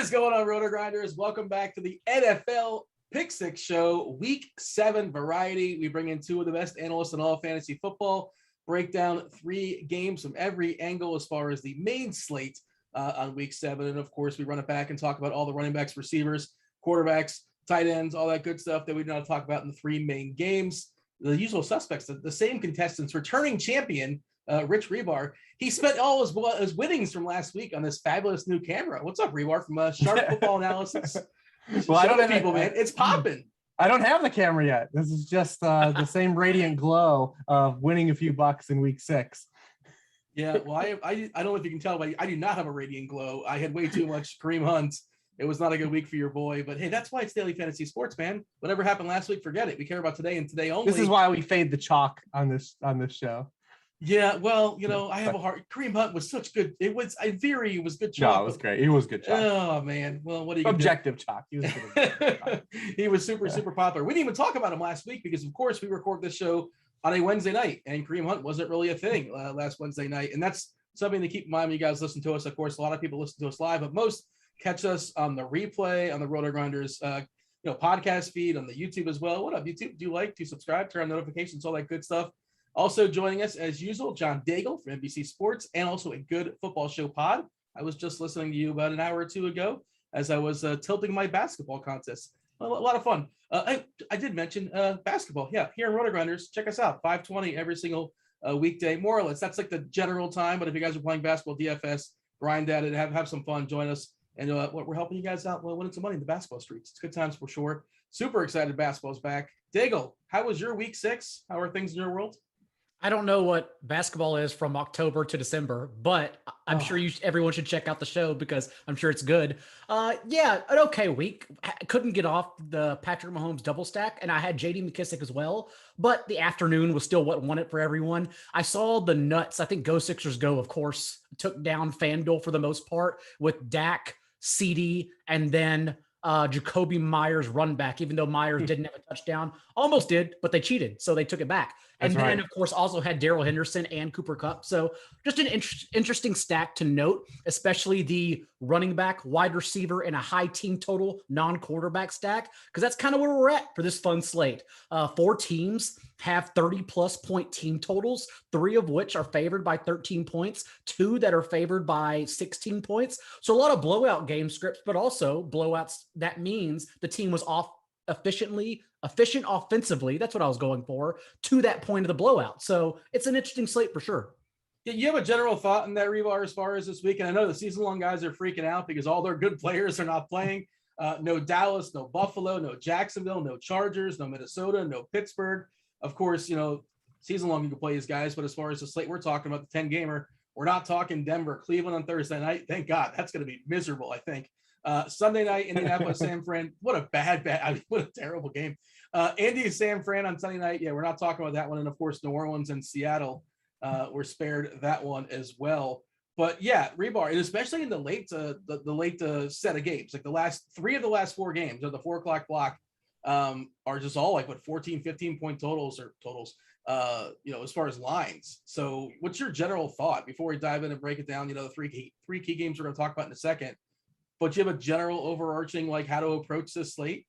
Going on, Rotogrinders? Welcome back to the NFL Pick Six Show, Week 7 variety. We bring in two of the best analysts in all fantasy football, break down 3 games from every angle as far as the main slate on Week 7. And, of course, we run it back and talk about all the running backs, receivers, quarterbacks, tight ends, all that good stuff that we know to talk about in the 3 main games. The usual suspects, the same contestants, returning champion, Rich Hribar. He spent all his winnings from last week on this fabulous new camera. What's up, Hribar, from Sharp Football Analysis? Well, I don't have people, man. It's popping. I don't have the camera yet. This is just the same radiant glow of winning a few bucks in Week 6. Yeah, well, I don't know if you can tell, but I do not have a radiant glow. I had way too much Kareem Hunt. It was not a good week for your boy, but hey, that's why it's daily fantasy sports, man. Whatever happened last week, forget it. We care about today and today only. This is why we fade the chalk on this show. Yeah, well, you know, I have a heart. Kareem Hunt was such good. It was good chalk. No, it was great. He was good chalk. Oh man, well, what do you objective chalk? He was good. He was super popular. We didn't even talk about him last week because, of course, we record this show on a Wednesday night, and Kareem Hunt wasn't really a thing last Wednesday night, and that's something to keep in mind when you guys listen to us. Of course, a lot of people listen to us live, but most catch us on the replay on the Rotogrinders podcast feed on the YouTube as well. What up, YouTube? Do subscribe, turn on notifications, all that good stuff. Also joining us, as usual, John Daigle from NBC Sports, and also a Good Football Show pod. I was just listening to you about an hour or two ago as I was tilting my basketball contest. A lot of fun. I did mention basketball. Yeah, here in Rotogrinders, check us out. 5:20 every single weekday, more or less. That's like the general time. But if you guys are playing basketball, DFS, grind at it, have some fun, join us. And we're helping you guys out winning some money in the basketball streets. It's good times for sure. Super excited basketball's back. Daigle, how was your Week 6? How are things in your world? I don't know what basketball is from October to December, but I'm sure everyone should check out the show because I'm sure it's good. Yeah, an okay week. I couldn't get off the Patrick Mahomes double stack, and I had J.D. McKissick as well, but the afternoon was still what won it for everyone. I saw the nuts. I think Go Sixers Go, of course, took down FanDuel for the most part with Dak, CD, and then Jacoby Myers run back, even though Myers didn't have a touchdown. Almost did, but they cheated, so they took it back. And That's then, right. of course, also had Darrell Henderson and Cooper Kupp. So just an interesting stack to note, especially the running back, wide receiver, and a high team total non-quarterback stack, because that's kind of where we're at for this fun slate. 4 teams have 30-plus point team totals, 3 of which are favored by 13 points, 2 that are favored by 16 points. So a lot of blowout game scripts, but also blowouts. That means the team was efficient offensively. That's what I was going for, to that point of the blowout. So it's an interesting slate for sure. Yeah, you have a general thought in that, Hribar, as far as this week? And I know the season-long guys are freaking out because all their good players are not playing. No Dallas, no Buffalo, no Jacksonville, no Chargers, no Minnesota, no Pittsburgh. Of course, season-long you can play these guys, but as far as the slate we're talking about, the 10-gamer, we're not talking Denver, Cleveland on Thursday night. Thank God. That's going to be miserable, I think. Sunday night, Indianapolis, San Fran. What a terrible game. Indy, San Fran on Sunday night. Yeah, we're not talking about that one. And of course, New Orleans and Seattle were spared that one as well. But yeah, Hribar, and especially in the late set of games, like the last 3 of the last 4 games of the 4 o'clock block are just all like 14, 15 point totals as far as lines. So what's your general thought before we dive in and break it down? The three key games we're going to talk about in a second. But you have a general overarching, how to approach this slate?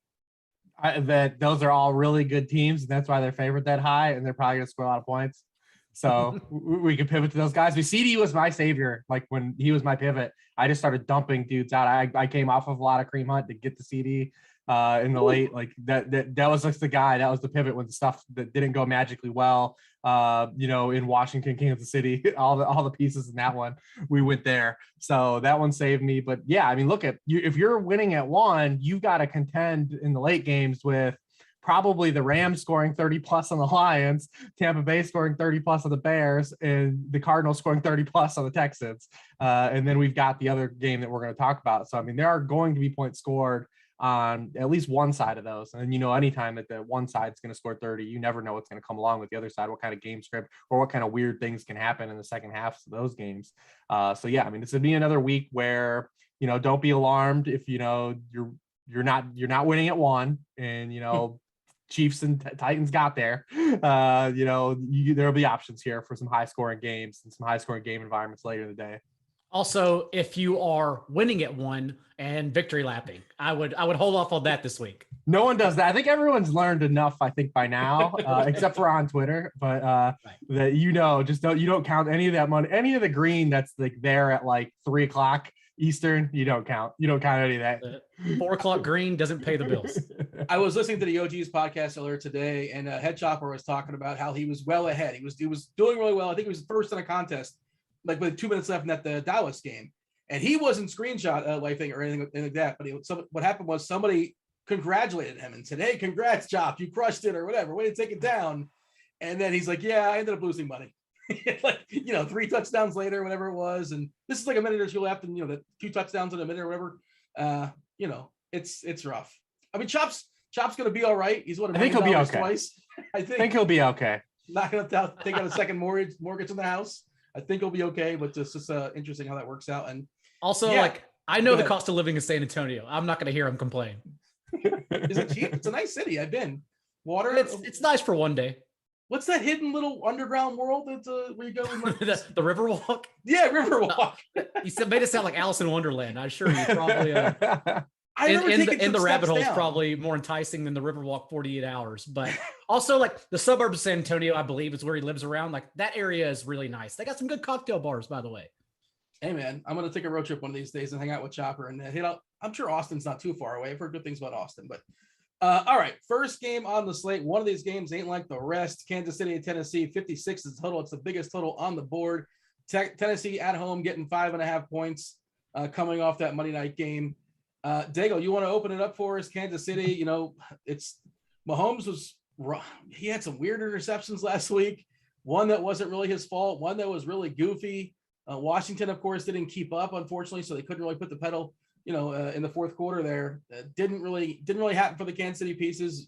That those are all really good teams, and that's why they're favored that high, and they're probably going to score a lot of points. So we can pivot to those guys. CD was my savior. Like when he was my pivot, I just started dumping dudes out. I came off of a lot of Kareem Hunt to get the CD. in the late, like that was just the guy, that was the pivot when the stuff that didn't go magically well, in Washington, Kansas City, all the pieces in that one, we went there. So that one saved me. But yeah, I mean, look at you, if you're winning at one, you've got to contend in the late games with probably the Rams scoring 30 plus on the Lions, Tampa Bay scoring 30 plus on the Bears, and the Cardinals scoring 30 plus on the Texans. And then we've got the other game that we're going to talk about. So, I mean, there are going to be points scored on at least one side of those. And, anytime that the one side's going to score 30, you never know what's going to come along with the other side, what kind of game script or what kind of weird things can happen in the second half of those games. So, yeah, I mean, this would be another week where, don't be alarmed if, you're not winning at one and, Chiefs and Titans got there. There'll be options here for some high scoring games and some high scoring game environments later in the day. Also, if you are winning at one and victory lapping, I would hold off on that this week. No one does that. I think everyone's learned enough, I think, by now, except for on Twitter, but that you don't count any of that money, any of the green that's like there at like 3:00 Eastern, you don't count any of that. 4:00 green doesn't pay the bills. I was listening to the OG's podcast earlier today, and Head Chopper was talking about how he was well ahead. He was doing really well. I think he was first in a contest, like with 2 minutes left in the Dallas game, and he wasn't screenshot lifing or anything like that. But what happened was somebody congratulated him and said, "Hey, congrats, Chop, you crushed it," or whatever. Way to take it down. And then he's like, "Yeah, I ended up losing money." 3 touchdowns later, whatever it was, and this is like a minute or two left, and the 2 touchdowns in a minute or whatever. It's rough. I mean, Chop's gonna be all right. He's I think he'll be okay. Twice. I think he'll be okay. Not gonna take out a second mortgage in the house. I think he'll be okay, but it's just interesting how that works out. And also, I know the cost of living in San Antonio. I'm not gonna hear him complain. Is it cheap? It's a nice city. I've been. Water. It's nice for one day. What's that hidden little underground world that's where you go? The Riverwalk? Yeah, Riverwalk. You made it sound like Alice in Wonderland. I'm sure you probably in the rabbit hole is down. probably more enticing than the Riverwalk 48 hours. But also, like, the suburbs of San Antonio, I believe, is where he lives around. Like, that area is really nice. They got some good cocktail bars, by the way. Hey, man, I'm gonna take a road trip one of these days and hang out with Chopper and hit out. I'm sure Austin's not too far away. I've heard good things about Austin, but. All right, first game on the slate. One of these games ain't like the rest. Kansas City and Tennessee, 56 is the total. It's the biggest total on the board. Tennessee at home getting 5.5 points coming off that Monday night game. Daigle, you want to open it up for us? Kansas City, it's Mahomes he had some weird interceptions last week. One that wasn't really his fault. One that was really goofy. Washington, of course, didn't keep up, unfortunately, so they couldn't really put the pedal in the fourth quarter there. Didn't really happen for the Kansas City pieces.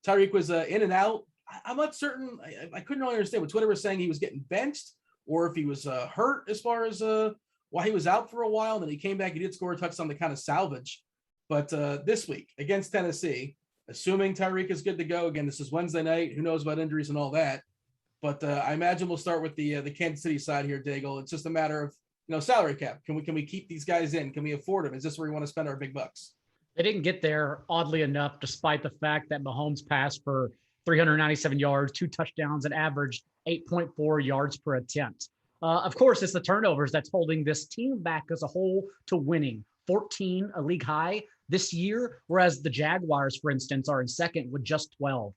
Tyreek was in and out. I'm not certain. I couldn't really understand what Twitter was saying. He was getting benched or if he was hurt as far as why he was out for a while. And then he came back. He did score a touchdown to kind of salvage. But this week against Tennessee, assuming Tyreek is good to go, again, this is Wednesday night. Who knows about injuries and all that. But I imagine we'll start with the Kansas City side here, Daigle. It's just a matter of salary cap. Can we keep these guys in? Can we afford them? Is this where we want to spend our big bucks? They didn't get there, oddly enough, despite the fact that Mahomes passed for 397 yards, 2 touchdowns, and averaged 8.4 yards per attempt. Of course, it's the turnovers that's holding this team back as a whole to winning. 14, a league high this year, whereas the Jaguars, for instance, are in second with just 12.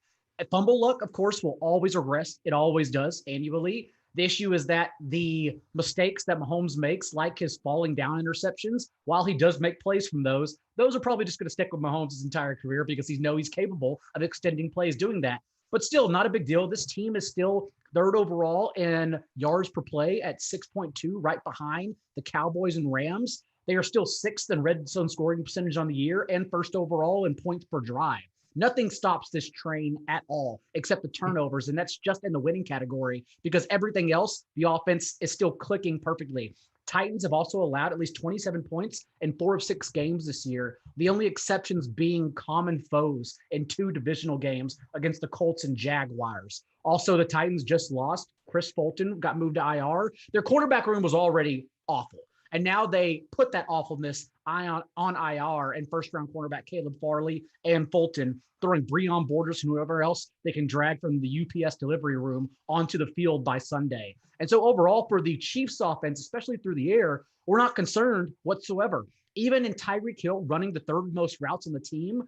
Fumble luck, of course, will always regress. It always does annually. The issue is that the mistakes that Mahomes makes, like his falling down interceptions, while he does make plays from those are probably just going to stick with Mahomes his entire career because he's capable of extending plays doing that. But still, not a big deal. This team is still third overall in yards per play at 6.2, right behind the Cowboys and Rams. They are still 6th in red zone scoring percentage on the year and first overall in points per drive. Nothing stops this train at all except the turnovers, and that's just in the winning category because everything else, the offense is still clicking perfectly. Titans have also allowed at least 27 points in 4 of 6 games this year, the only exceptions being common foes in 2 divisional games against the Colts and Jaguars. Also, the Titans just lost. Chris Fulton got moved to IR. Their quarterback room was already awful. And now they put that awfulness on IR and first-round cornerback Caleb Farley and Fulton, throwing Breon Borders and whoever else they can drag from the UPS delivery room onto the field by Sunday. And so overall for the Chiefs offense, especially through the air, we're not concerned whatsoever. Even in Tyreek Hill running the 3rd most routes on the team,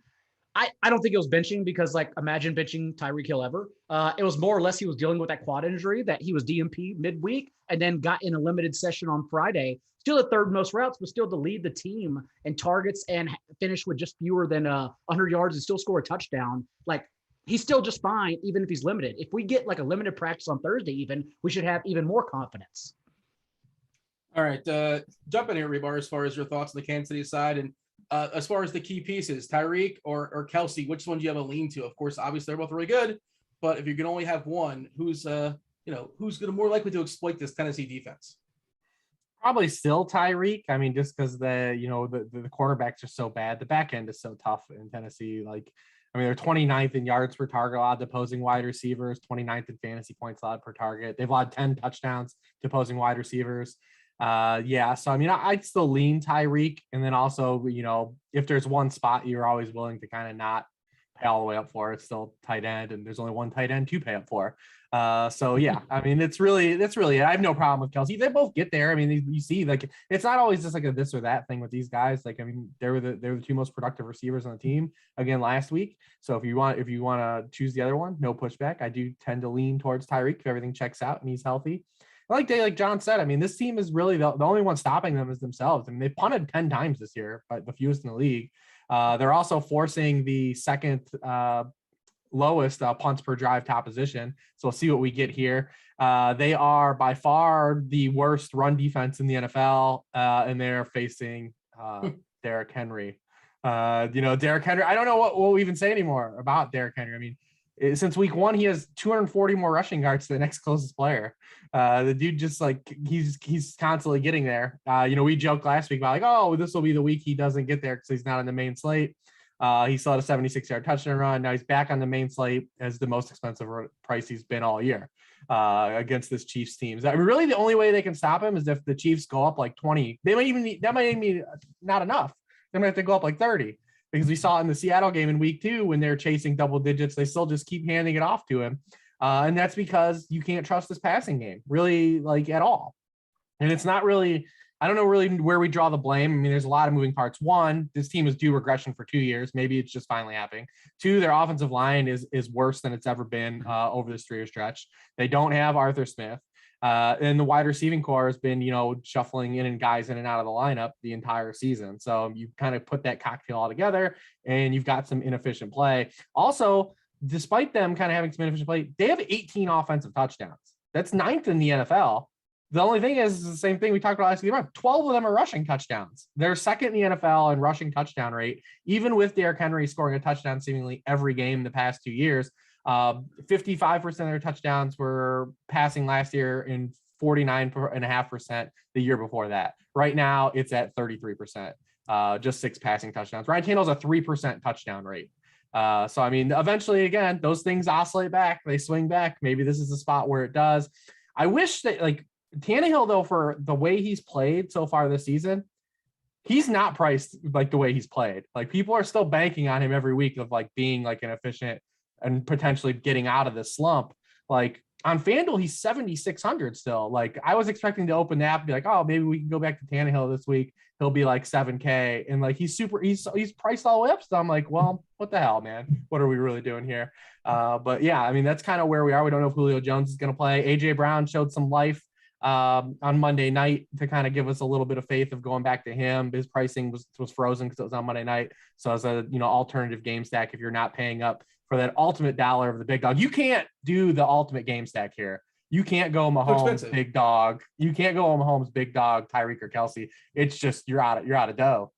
I don't think it was benching because, like, imagine benching Tyreek Hill ever. It was more or less he was dealing with that quad injury that he was DMP midweek and then got in a limited session on Friday. Still the third most routes, but still to lead the team in targets and finish with just fewer than 100 yards and still score a touchdown. Like, he's still just fine, even if he's limited. If we get like a limited practice on Thursday, even, we should have even more confidence. All right. Jump in here, Hribar, as far as your thoughts on the Kansas City side. And as far as the key pieces, Tyreek or Kelsey, which one do you have a lean to? Of course, obviously they're both really good, but if you can only have one, who's going to more likely to exploit this Tennessee defense? Probably still Tyreek. I mean, just because the cornerbacks are so bad. The back end is so tough in Tennessee. Like, I mean, they're 29th in yards per target allowed to opposing wide receivers, 29th in fantasy points allowed per target. They've allowed 10 touchdowns to opposing wide receivers. So I mean, I'd still lean Tyreek, and then also, if there's one spot you're always willing to kind of not pay all the way up for, it's still tight end, and there's only one tight end to pay up for. I mean, that's really it. I have no problem with Kelsey. They both get there. I mean, you see, like, it's not always just like a this or that thing with these guys. Like, I mean, they're the two most productive receivers on the team again last week. So if you want to choose the other one, no pushback. I do tend to lean towards Tyreek if everything checks out and he's healthy. Like John said, I mean, this team is really the only one stopping them is themselves. I mean, they punted 10 times this year, but the fewest in the league. They're also forcing the second lowest punts per drive top position. So we'll see what we get here. They are by far the worst run defense in the NFL, and they're facing Derrick Henry. Derrick Henry, I don't know what we'll even say anymore about Derrick Henry. I mean, since week one, he has 240 more rushing yards to the next closest player. The dude just he's constantly getting there. We joked last week about like, oh, this will be the week he doesn't get there because he's not on the main slate. He still had a 76-yard touchdown run. Now he's back on the main slate as the most expensive price he's been all year against this Chiefs team. I mean, really, the only way they can stop him is if the Chiefs go up like 20. That might even be not enough. They might have to go up like 30. Because we saw in the Seattle game in week 2 when they're chasing double digits, they still just keep handing it off to him. And that's because you can't trust this passing game really like at all. And it's not really, I don't know really where we draw the blame. I mean, there's a lot of moving parts. One, this team is due regression for 2 years. Maybe it's just finally happening. 2, their offensive line is worse than it's ever been over this 3-year stretch. They don't have Arthur Smith. And the wide receiving core has been, shuffling in guys in and out of the lineup the entire season. So you kind of put that cocktail all together and you've got some inefficient play. Also, despite them kind of having some inefficient play, they have 18 offensive touchdowns. That's 9th in the NFL. The only thing is the same thing we talked about last week. 12 of them are rushing touchdowns. They're second in the NFL in rushing touchdown rate, even with Derrick Henry scoring a touchdown seemingly every game the past 2 years. 55% of their touchdowns were passing last year and 49.5% the year before that. Right now, it's at 33%, just 6 passing touchdowns. Ryan Tannehill's a 3% touchdown rate. So, I mean, eventually, again, those things oscillate back. They swing back. Maybe this is the spot where it does. I wish that, like, Tannehill, though, for the way he's played so far this season, he's not priced like the way he's played. Like, people are still banking on him every week of, like, being, like, an efficient and potentially getting out of this slump. Like, on FanDuel, he's 7,600 still. Like, I was expecting to open the app and be like, oh, maybe we can go back to Tannehill this week. He'll be like 7K. And like, he's priced all the way up. So I'm like, well, what the hell, man? What are we really doing here? But yeah, I mean, that's kind of where we are. We don't know if Julio Jones is going to play. AJ Brown showed some life on Monday night to kind of give us a little bit of faith of going back to him. His pricing was frozen because it was on Monday night. So as a, alternative game stack, if you're not paying up for that ultimate dollar of the big dog, you can't do the ultimate game stack here. You can't go Mahomes big dog. You can't go Mahomes big dog, Tyreek or Kelsey. It's just you're out of dough.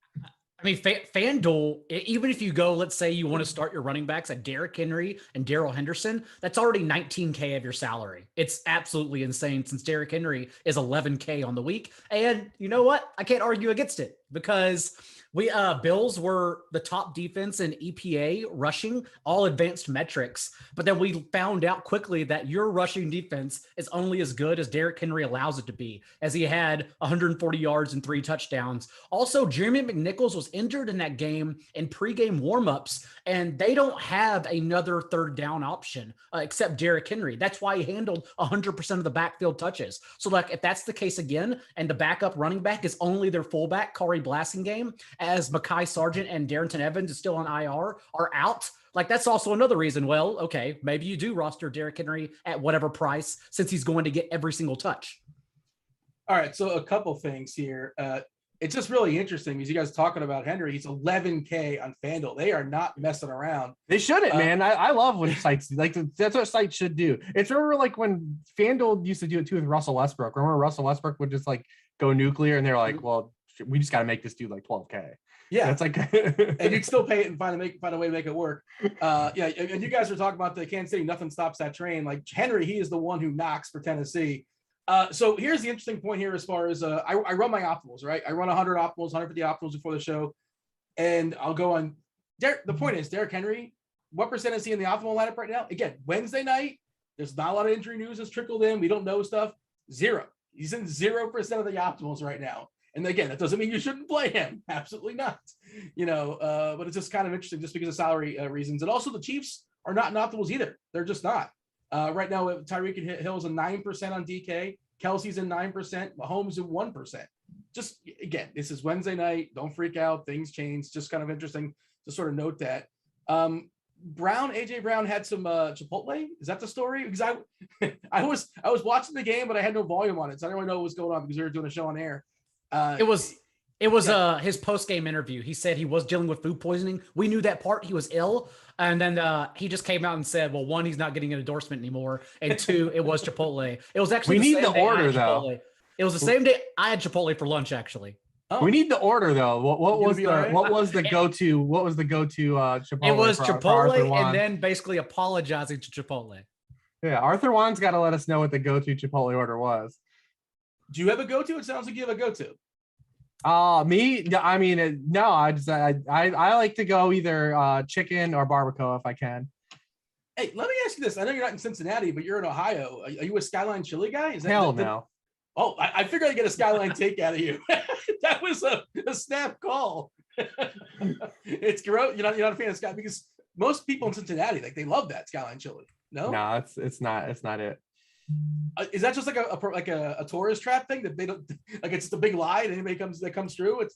I mean, FanDuel, even if you go, let's say you want to start your running backs at Derrick Henry and Darrell Henderson, that's already $19K of your salary. It's absolutely insane since Derrick Henry is $11K on the week. And you know what? I can't argue against it because Bills were the top defense in EPA rushing, all advanced metrics. But then we found out quickly that your rushing defense is only as good as Derrick Henry allows it to be, as he had 140 yards and 3 touchdowns. Also, Jeremy McNichols was injured in that game in pregame warmups, and they don't have another third down option except Derrick Henry. That's why he handled 100% of the backfield touches. So, like, if that's the case again, and the backup running back is only their fullback, Corey Blasingame, as Mekhi Sargent and Darrington Evans is still on IR are out. Like, that's also another reason. Well, okay, maybe you do roster Derrick Henry at whatever price since he's going to get every single touch. All right, so a couple things here. It's just really interesting because you guys talking about Henry. He's 11K on FanDuel. They are not messing around. They shouldn't, man. I love what sites like. That's what sites should do. It's remember like when FanDuel used to do it too with Russell Westbrook. Remember Russell Westbrook would just like go nuclear, and they're like, well, we just got to make this dude like 12K. Yeah, it's like, and you'd still pay it and find a way to make it work. Yeah, and you guys were talking about the Kansas City. Nothing stops that train. Like Henry, he is the one who knocks for Tennessee. So here's the interesting point here as far as I run my optimals, right? I run 100 optimals, 150 optimals before the show, and I'll go on. The point is, Derrick Henry, what percent is he in the optimal lineup right now? Again, Wednesday night, there's not a lot of injury news that's trickled in. We don't know stuff. 0. He's in 0% of the optimals right now. And again, that doesn't mean you shouldn't play him. Absolutely not. But it's just kind of interesting just because of salary reasons. And also the Chiefs are not in optimals either. They're just not. Right now, Tyreek Hill's a 9% on DK. Kelsey's in 9%. Mahomes in 1%. Just, again, this is Wednesday night. Don't freak out. Things change. Just kind of interesting to sort of note that. AJ Brown had some Chipotle. Is that the story? Because I was watching the game, but I had no volume on it. So I didn't really know what was going on because we were doing a show on air. It was his post-game interview. He said he was dealing with food poisoning. We knew that part. He was ill. And then he just came out and said, well, 1, he's not getting an endorsement anymore. And 2, it was Chipotle. It was actually we need the order, though. It was the same day I had Chipotle for lunch, actually. Oh. We need the order, though. What was the go-to? What was the go-to Chipotle? It was for Chipotle and then basically apologizing to Chipotle. Yeah, Arthur Juan's got to let us know what the go-to Chipotle order was. Do you have a go-to? It sounds like you have a go-to. Me? I mean, no. I like to go either chicken or barbacoa if I can. Hey, let me ask you this. I know you're not in Cincinnati, but you're in Ohio. Are you a Skyline chili guy? Hell no. Oh, I figured I'd get a Skyline take out of you. That was a snap call. It's gross. You're not a fan of Skyline because most people in Cincinnati, like, they love that Skyline chili. No, it's not it. Is that just like a tourist trap thing that they don't like? It's the big lie that anybody comes through.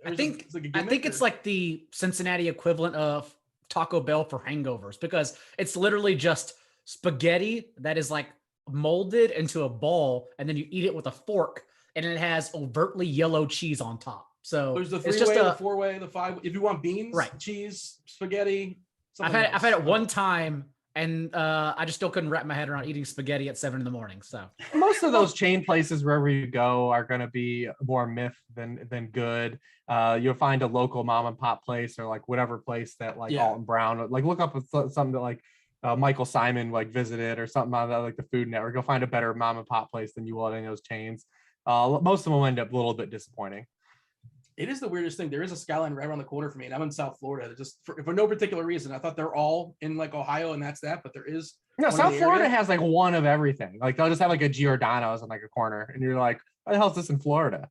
I think it's like the Cincinnati equivalent of Taco Bell for hangovers because it's literally just spaghetti that is like molded into a ball and then you eat it with a fork and it has overtly yellow cheese on top. So there's the 3-way, the 4-way, the 5. If you want beans, right, cheese, spaghetti. I've had it one time. And I just still couldn't wrap my head around eating spaghetti at 7 a.m. So most of those chain places wherever you go are going to be more myth than good. You'll find a local mom and pop place or like whatever place that like Alton Brown, like look up something that like Michael Simon like visited or something on that, like the Food Network. You'll find a better mom and pop place than you will in those chains. Most of them will end up a little bit disappointing. It is the weirdest thing. There is a Skyline right around the corner for me, and I'm in South Florida. Just for no particular reason. I thought they're all in like Ohio, and that's that. But there is. No, South Florida has like one of everything. Like they'll just have like a Giordano's in like a corner, and you're like, "What the hell is this in Florida?"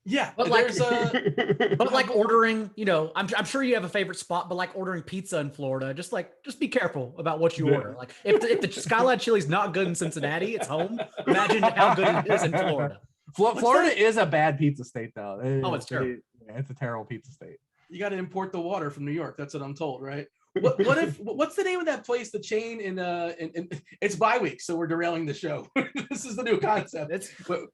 Yeah, but like ordering. I'm sure you have a favorite spot, but like ordering pizza in Florida, just be careful about what you order. Like if the Skyline chili's not good in Cincinnati, it's home. Imagine how good it is in Florida. Florida is a bad pizza state, though. It's terrible. It's a terrible pizza state. You got to import the water from New York. That's what I'm told, right? What's the name of that place? The chain in it's bye week, so we're derailing the show. This is the new concept. We're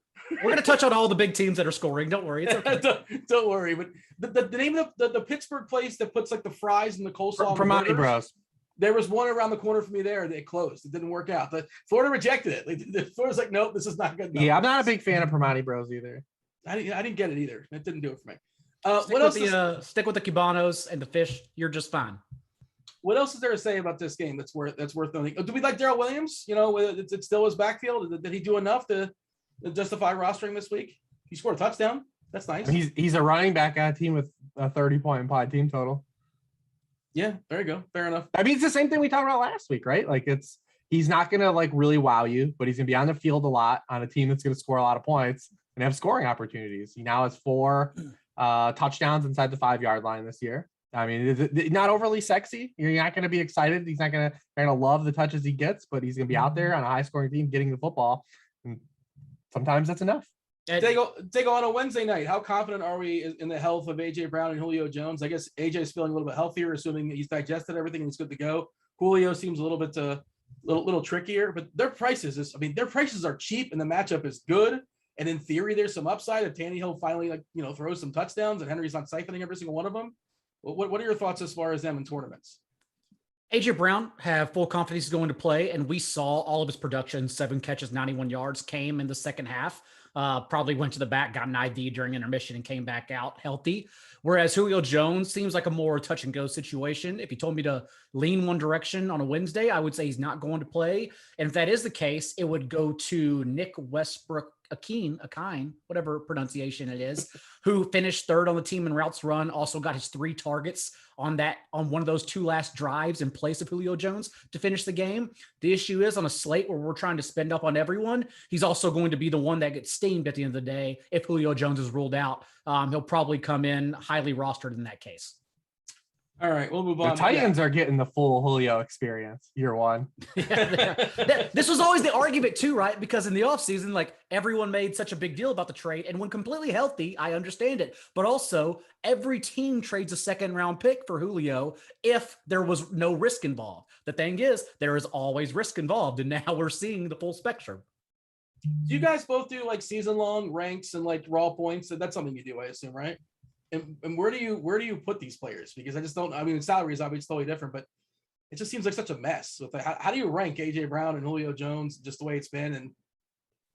going to touch on all the big teams that are scoring. Don't worry, it's okay. don't worry. But the name of the Pittsburgh place that puts like the fries and the coleslaw. Primanti Bros. There was one around the corner from me there. They closed. It didn't work out. Florida rejected it. Like, Florida's like, nope, this is not good enough. Yeah, I'm not a big fan of Primanti Bros either. I didn't get it either. It didn't do it for me. Stick with the Cubanos and the fish. You're just fine. What else is there to say about this game that's worth noting? Do we like Darrell Williams? It's still his backfield. Did he do enough to justify rostering this week? He scored a touchdown. That's nice. He's a running back on a team with a 30-point implied team total. Yeah, there you go. Fair enough. I mean, it's the same thing we talked about last week, right? Like he's not going to like really wow you, but he's going to be on the field a lot on a team that's going to score a lot of points and have scoring opportunities. He now has 4 touchdowns inside the 5-yard line this year. I mean, not overly sexy. You're not going to be excited. He's not going to love the touches he gets, but he's going to be out there on a high scoring team getting the football. And sometimes that's enough. Daigle, on a Wednesday night, how confident are we in the health of AJ Brown and Julio Jones? I guess AJ is feeling a little bit healthier, assuming he's digested everything and he's good to go. Julio seems a little bit little trickier, but their prices are cheap and the matchup is good. And in theory, there's some upside if Tannehill finally throws some touchdowns and Henry's not siphoning every single one of them. What are your thoughts as far as them in tournaments? AJ Brown have full confidence he's going to play, and we saw all of his production, 7 catches, 91 yards, came in the second half. Probably went to the back, got an IV during intermission, and came back out healthy. Whereas Julio Jones seems like a more touch and go situation. If you told me to lean one direction on a Wednesday, I would say he's not going to play. And if that is the case, it would go to Nick Westbrook Akine, whatever pronunciation it is, who finished third on the team in routes run, also got his 3 targets on one of those 2 last drives in place of Julio Jones to finish the game. The issue is on a slate where we're trying to spend up on everyone, he's also going to be the one that gets steamed at the end of the day. If Julio Jones is ruled out, he'll probably come in highly rostered in that case. All right, we'll move on. The Titans are getting the full Julio experience year one. This was always the argument too, right? Because in the offseason, like everyone made such a big deal about the trade, and when completely healthy, I understand it. But also every team trades a 2nd round pick for Julio if there was no risk involved. The thing is, there is always risk involved. And now we're seeing the full spectrum. Do you guys both do like season long ranks and like raw points? That's something you do, I assume, right? And where do you put these players? Because I just don't. I mean, salaries obviously totally different, but it just seems like such a mess. With how do you rank AJ Brown and Julio Jones just the way it's been? And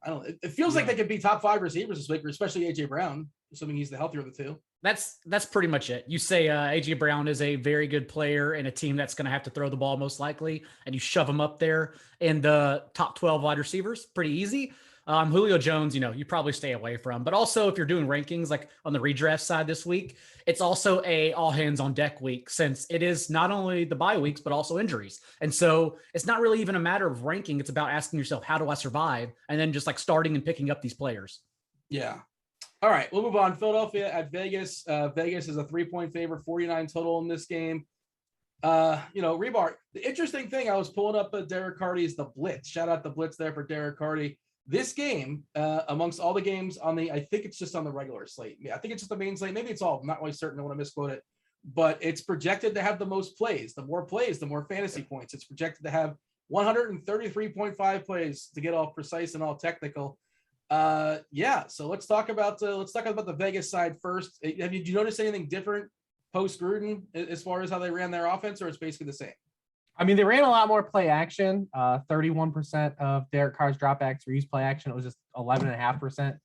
I don't. It feels like they could be top 5 receivers this week, especially AJ Brown, assuming he's the healthier of the 2. That's pretty much it. You say AJ Brown is a very good player in a team that's going to have to throw the ball most likely, and you shove him up there in the top 12 wide receivers, pretty easy. Julio Jones, you probably stay away from, but also if you're doing rankings, like on the redraft side this week, it's also a all hands on deck week, since it is not only the bye weeks, but also injuries. And so it's not really even a matter of ranking. It's about asking yourself, how do I survive? And then just like starting and picking up these players. Yeah. All right, we'll move on. Philadelphia at Vegas. Vegas is a 3-point favorite, 49 total in this game. Hribar, the interesting thing, I was pulling up Derek Carty's The Blitz. Shout out the Blitz there for Derek Carty. This game, amongst all the games I think it's just on the regular slate. Yeah, I think it's just the main slate. Maybe it's all. I'm not really certain. I want to misquote it. But it's projected to have the most plays. The more plays, the more fantasy points. It's projected to have 133.5 plays, to get all precise and all technical. So let's talk about the Vegas side first. Did you notice anything different post Gruden as far as how they ran their offense, or it's basically the same? I mean, they ran a lot more play action. 31% of Derek Carr's dropbacks were used play action. It was just 11.5%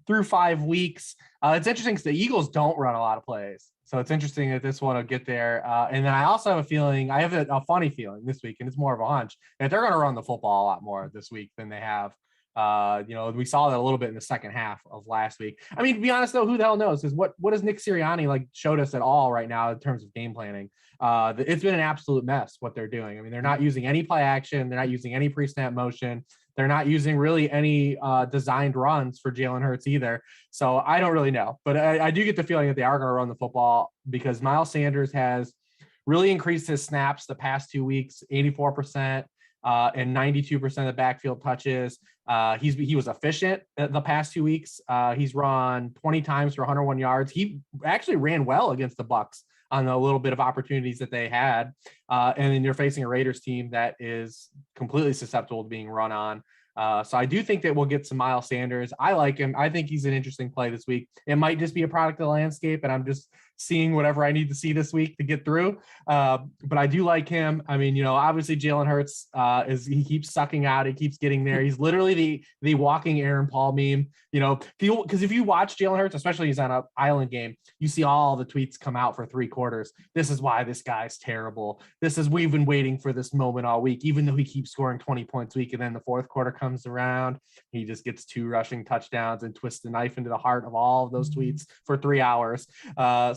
through 5 weeks. It's interesting because the Eagles don't run a lot of plays. So it's interesting that this one will get there. And then I also have a feeling, I have a funny feeling this week, and it's more of a hunch, that they're going to run the football a lot more this week than they have. We saw that a little bit in the second half of last week. I mean, to be honest though, who the hell knows? Because what does Nick Sirianni like showed us at all right now in terms of game planning? It's been an absolute mess what they're doing. I mean, they're not using any play action. They're not using any pre-snap motion. They're not using really any designed runs for Jalen Hurts either. So I don't really know, but I do get the feeling that they are going to run the football, because Miles Sanders has really increased his snaps the past 2 weeks, 84%. And 92% of the backfield touches. He was efficient the past 2 weeks. He's run 20 times for 101 yards. He actually ran well against the Bucks on the little bit of opportunities that they had. And then you're facing a Raiders team that is completely susceptible to being run on. So I do think that we'll get some Miles Sanders. I like him. I think he's an interesting play this week. It might just be a product of the landscape, and I'm just seeing whatever I need to see this week to get through. But I do like him. I mean, obviously Jalen Hurts he keeps sucking out. He keeps getting there. He's literally the walking Aaron Paul meme, because if you watch Jalen Hurts, especially he's on an island game, you see all the tweets come out for 3 quarters. This is why this guy's terrible. We've been waiting for this moment all week, even though he keeps scoring 20 points a week. And then the fourth quarter comes around, he just gets 2 rushing touchdowns and twists the knife into the heart of all of those tweets for 3 hours.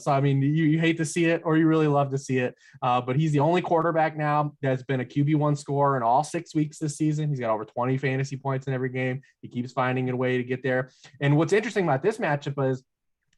So, I mean, you hate to see it, or you really love to see it. But he's the only quarterback now that's been a QB1 scorer in all 6 weeks this season. He's got over 20 fantasy points in every game. He keeps finding a way to get there. And what's interesting about this matchup is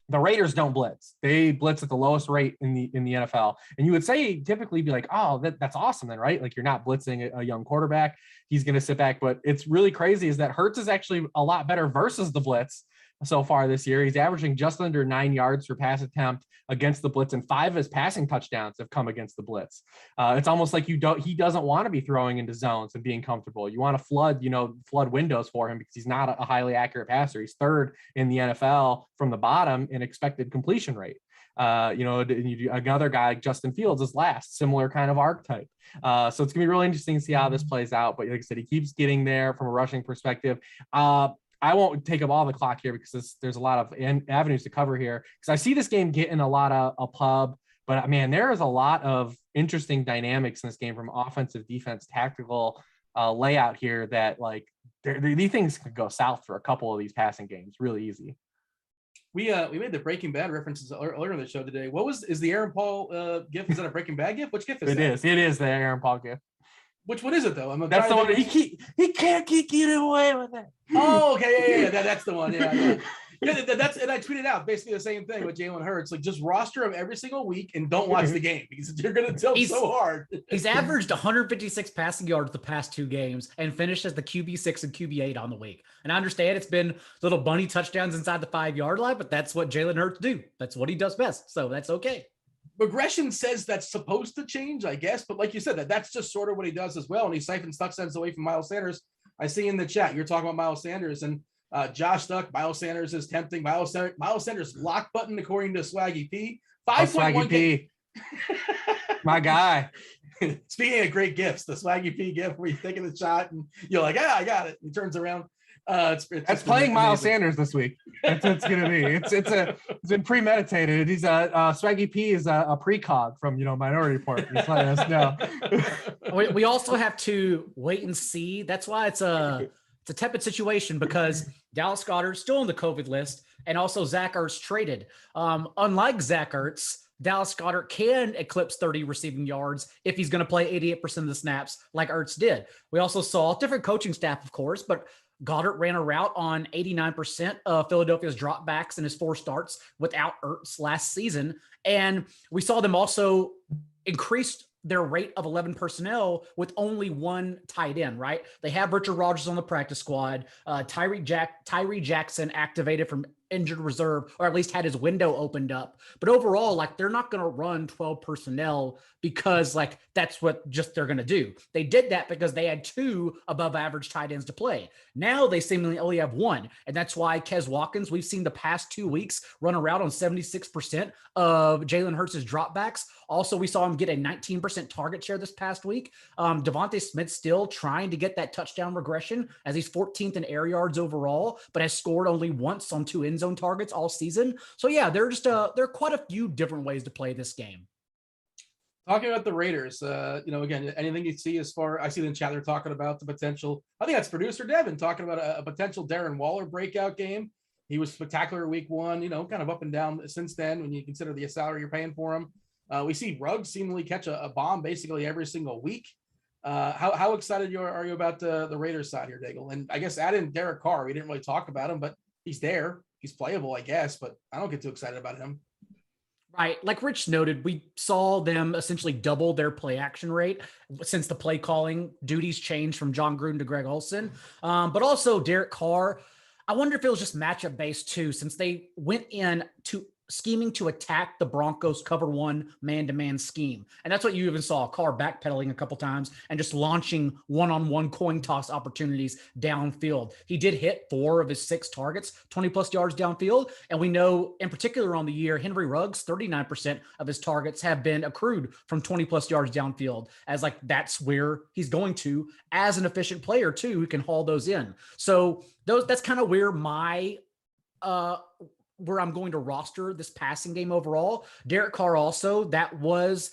the Raiders don't blitz. They blitz at the lowest rate in the NFL. And you would say typically be like, oh, that's awesome then, right? Like you're not blitzing a young quarterback. He's going to sit back. But it's really crazy is that Hurts is actually a lot better versus the blitz so far this year. He's averaging just under 9 yards per pass attempt against the blitz, and 5 of his passing touchdowns have come against the blitz. It's almost like he doesn't want to be throwing into zones and being comfortable. You want to flood windows for him because he's not a highly accurate passer. He's third in the NFL from the bottom in expected completion rate. Another guy like Justin Fields is last, similar kind of archetype. So it's gonna be really interesting to see how this plays out. But like I said, he keeps getting there from a rushing perspective. I won't take up all the clock here because there's a lot of avenues to cover here, because I see this game getting a lot of a pub, but man, there is a lot of interesting dynamics in this game from offensive, defense, tactical layout here that like these things could go south for a couple of these passing games really easy. We made the Breaking Bad references earlier in the show today. Is the Aaron Paul gif? Is that a Breaking Bad gif? Which gif is that? It is the Aaron Paul gif. Which one is it though? That's the one. He can't keep getting away with it. Oh, okay, yeah. That's the one. Yeah. That's, and I tweeted out basically the same thing with Jalen Hurts. Like, just roster him every single week and don't watch the game because you're going to tilt so hard. He's averaged 156 passing yards the past 2 games and finished as the QB6 and QB8 on the week. And I understand it's been little bunny touchdowns inside the 5-yard line, but that's what Jalen Hurts do. That's what he does best. So that's okay. Regression says that's supposed to change, I guess. But like you said, that's just sort of what he does as well. And he siphons touchdowns away from Miles Sanders. I see in the chat, you're talking about Miles Sanders and Josh Duck. Miles Sanders is tempting. Miles Sanders lock button, according to Swaggy P. 5.1K. My guy. Speaking of great gifts, the Swaggy P gift where you're taking the shot and you're like, I got it. He turns around. It's playing Miles Sanders this week. That's what it's gonna be. It's been premeditated. He's Swaggy P is a precog from Minority Report. He's letting us know. We also have to wait and see. That's why it's a tepid situation, because Dallas Goedert's still on the COVID list, and also Zach Ertz traded. Unlike Zach Ertz, Dallas Goedert can eclipse 30 receiving yards if he's going to play 88% of the snaps like Ertz did. We also saw different coaching staff, of course, but Goddard ran a route on 89% of Philadelphia's dropbacks in his 4 starts without Ertz last season. And we saw them also increase their rate of 11 personnel with only 1 tight end, right? They have Richard Rodgers on the practice squad. Tyree Jackson activated from injured reserve, or at least had his window opened up. But overall, like, they're not going to run 12 personnel because that's what they're going to do. They did that because they had 2 above average tight ends to play. Now they seemingly only have 1. And that's why Kes Watkins, we've seen the past 2 weeks run a route on 76% of Jalen Hurts' dropbacks. Also, we saw him get a 19% target share this past week. Devontae Smith still trying to get that touchdown regression, as he's 14th in air yards overall, but has scored only once on 2 end zone targets all season. So yeah, there are quite a few different ways to play this game. Talking about the Raiders, again, anything you see I see in the chat, they're talking about the potential. I think that's producer Devin talking about a potential Darren Waller breakout game. He was spectacular week 1, kind of up and down since then when you consider the salary you're paying for him. We see Ruggs seemingly catch a bomb basically every single week. How excited are you about the Raiders side here, Daigle? And I guess add in Derek Carr. We didn't really talk about him, but he's there. He's playable, I guess, but I don't get too excited about him. Right. Like Rich noted, we saw them essentially double their play action rate since the play calling duties changed from John Gruden to Greg Olsen. But also Derek Carr, I wonder if it was just matchup based too, since they went in to scheming to attack the Broncos cover 1 man-to-man scheme. And that's what you even saw Carr backpedaling a couple times and just launching one-on-one coin toss opportunities downfield. He did hit 4 of his 6 targets, 20 plus yards downfield. And we know in particular on the year, Henry Ruggs, 39% of his targets have been accrued from 20 plus yards downfield, as that's where he's going to as an efficient player too, who can haul those in. So that's kind of where where I'm going to roster this passing game overall. Derek Carr also, that was,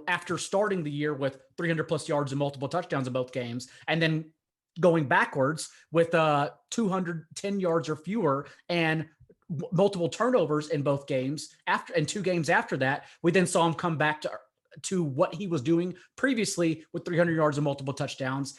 after starting the year with 300 plus yards and multiple touchdowns in both games, and then going backwards with 210 yards or fewer and multiple turnovers in both games and 2 games after that, we then saw him come back to what he was doing previously with 300 yards and multiple touchdowns.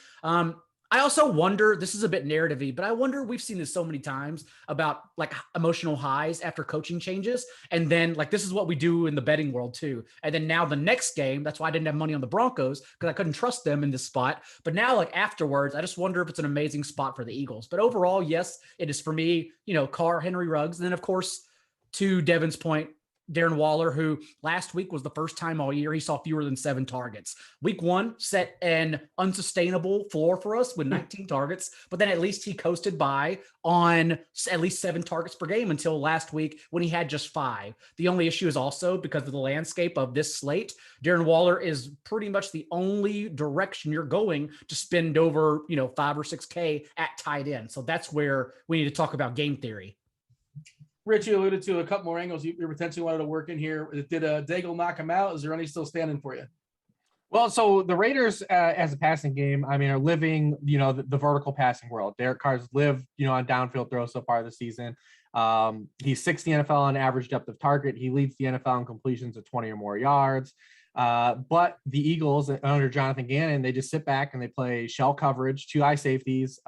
I also wonder, this is a bit narrative-y, but I wonder, we've seen this so many times about like emotional highs after coaching changes. And then like, this is what we do in the betting world too. And then now the next game, that's why I didn't have money on the Broncos, because I couldn't trust them in this spot. But now like afterwards, I just wonder if it's an amazing spot for the Eagles. But overall, yes, it is for me, Carr, Henry Ruggs. And then of course, to Devin's point, Darren Waller, who last week was the first time all year he saw fewer than 7 targets. Week 1 set an unsustainable floor for us with 19 targets, but then at least he coasted by on at least 7 targets per game until last week when he had just 5. The only issue is also because of the landscape of this slate, Darren Waller is pretty much the only direction you're going to spend over, 5 or 6K at tight end. So that's where we need to talk about game theory. Rich, you alluded to a couple more angles you potentially wanted to work in here. Did Daigle knock him out? Is there any still standing for you? Well, so the Raiders as a passing game, are living, the vertical passing world. Derek Carr's lived, on downfield throws so far this season. He's 6th in the NFL on average depth of target. He leads the NFL in completions of 20 or more yards. But the Eagles under Jonathan Gannon, they just sit back and they play shell coverage, 2 eye safeties.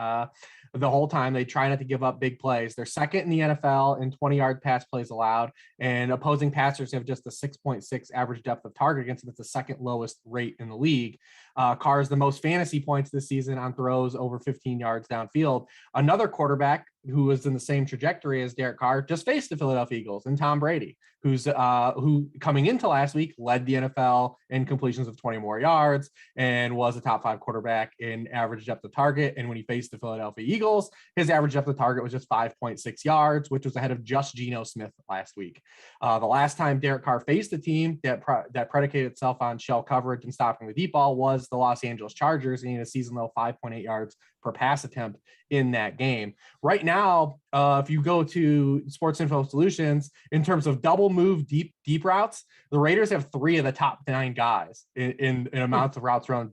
The whole time they try not to give up big plays. They're 2nd in the NFL in 20-yard pass plays allowed, and opposing passers have just a 6.6 average depth of target against them. It's the 2nd lowest rate in the league. Carr is the most fantasy points this season on throws over 15 yards downfield. Another quarterback who was in the same trajectory as Derek Carr just faced the Philadelphia Eagles, and Tom Brady, who coming into last week led the NFL in completions of 20 more yards and was a top 5 quarterback in average depth of target. And when he faced the Philadelphia Eagles, his average depth of target was just 5.6 yards, which was ahead of just Geno Smith last week. The last time Derek Carr faced a team that predicated itself on shell coverage and stopping the deep ball was the Los Angeles Chargers, and he had a season low 5.8 yards per pass attempt in that game. Right now, if you go to Sports Info Solutions, in terms of double move deep routes, the Raiders have 3 of the top 9 guys in amounts of routes run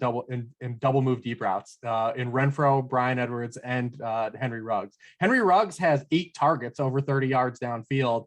in double move deep routes in Renfro, Brian Edwards, and Henry Ruggs. Henry Ruggs has 8 targets over 30 yards downfield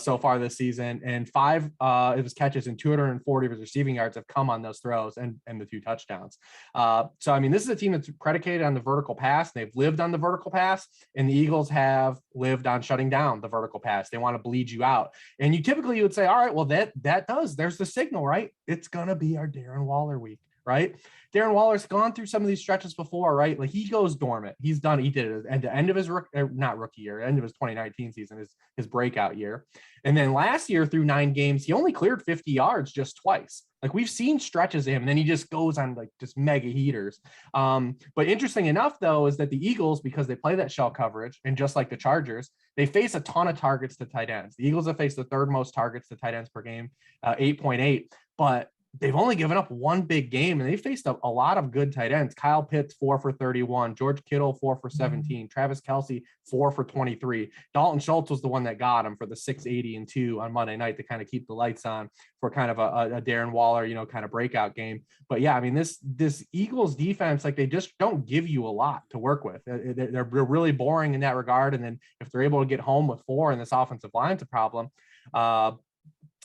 so far this season, and 5 of his catches and 240 of his receiving yards have come on those throws and the 2 touchdowns. So, this is a team that's predicated on the vertical pass. They've lived on the vertical pass, and the Eagles have lived on shutting down the vertical pass. They want to bleed you out. And you would say, all right, well, there's the signal, right? It's going to be our Darren Waller week, right? Darren Waller's gone through some of these stretches before, right? Like, he goes dormant. He did it at the end of his not rookie year, end of his 2019 season, his breakout year. And then last year through 9 games, he only cleared 50 yards just twice. Like, we've seen stretches of him, and then he just goes on like just mega heaters. But interesting enough, though, is that the Eagles, because they play that shell coverage, and just like the Chargers, they face a ton of targets to tight ends. The Eagles have faced the 3rd most targets to tight ends per game, 8.8, but they've only given up 1 big game, and they faced a lot of good tight ends. Kyle Pitts, 4 for 31. George Kittle, 4 for 17. Travis Kelce, 4 for 23. Dalton Schultz was the one that got him for the 680 and 2 on Monday night to kind of keep the lights on for kind of a Darren Waller, kind of breakout game. But yeah, this Eagles defense, like, they just don't give you a lot to work with. They're really boring in that regard. And then if they're able to get home with 4 and this offensive line's a problem,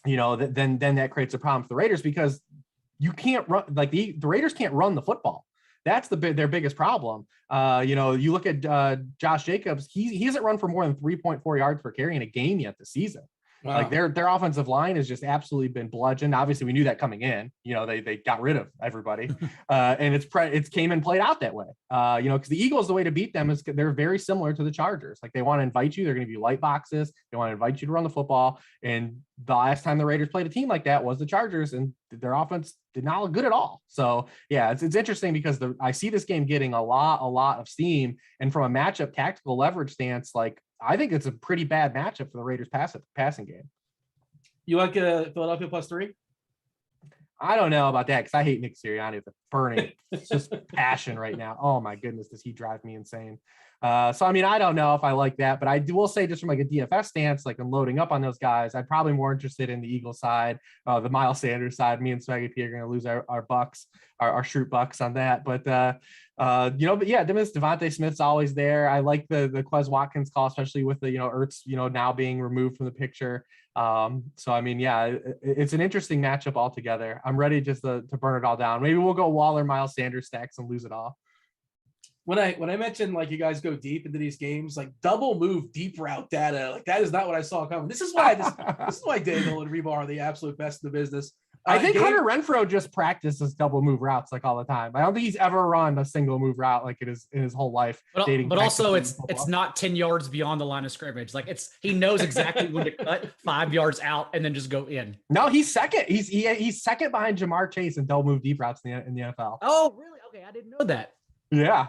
then that creates a problem for the Raiders, because you can't run, like, the Raiders can't run the football. That's their biggest problem. You look at Josh Jacobs, he hasn't run for more than 3.4 yards per carry in a game yet this season. Wow. Like, their offensive line has just absolutely been bludgeoned. Obviously, we knew that coming in. They got rid of everybody, and it's came and played out that way. Because the Eagles, the way to beat them is they're very similar to the Chargers. Like, they want to invite you. They're going to give you light boxes. They want to invite you to run the football. And the last time the Raiders played a team like that was the Chargers, and their offense did not look good at all. So yeah, it's interesting because I see this game getting a lot of steam, and from a matchup tactical leverage stance, like, I think it's a pretty bad matchup for the Raiders passing game. You like Philadelphia +3? I don't know about that, because I hate Nick Sirianni with a burning just passion right now. Oh my goodness, does he drive me insane? So I don't know if I like that, but I will say, just from like a DFS stance, like, I'm loading up on those guys, I'm probably more interested in the Eagle side, the Miles Sanders side. Me and Swaggy P are going to lose our bucks, our Shroot bucks on that. But but yeah, Devontae Smith's always there. I like the Quez Watkins call, especially with the Ertz now being removed from the picture. So yeah, it's an interesting matchup altogether. I'm ready just to burn it all down. Maybe we'll go Waller, Miles Sanders stacks and lose it all. when I mentioned like you guys go deep into these games, like double move deep route data, like that is not what I saw coming. This is why Daigle and Hribar are the absolute best in the business. I think Hunter Renfrow just practices double move routes like all the time. I don't think he's ever run a single move route like it is in his whole life. But also it's not 10 yards beyond the line of scrimmage. Like he knows exactly when to cut 5 yards out and then just go in. No, he's second. He's second behind Jamar Chase in double move deep routes in the NFL. Oh, really? Okay, I didn't know that. Yeah,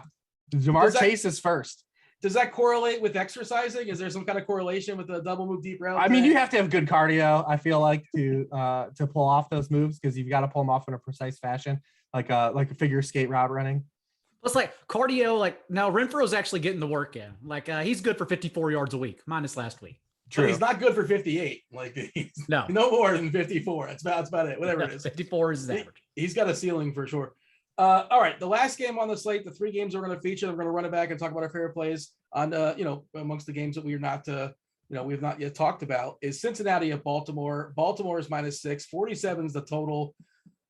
Jamar Chase is first. Does that correlate with exercising? Is there some kind of correlation with the double move deep route? I mean, you have to have good cardio, I feel like, to pull off those moves, because you've got to pull them off in a precise fashion, like a figure skate route running. It's like cardio. Like now, Renfro's actually getting the work in. Like he's good for 54 yards a week, minus last week. True. But he's not good for 58. Like no more than 54. That's about it. Whatever it is. 54 is his average. He's got a ceiling for sure. All right, the last game on the slate, the 3 games we're going to feature, we're going to run it back and talk about our favorite plays on, amongst the games that we are not, we have not yet talked about, is Cincinnati at Baltimore. Baltimore is -6, 47 is the total.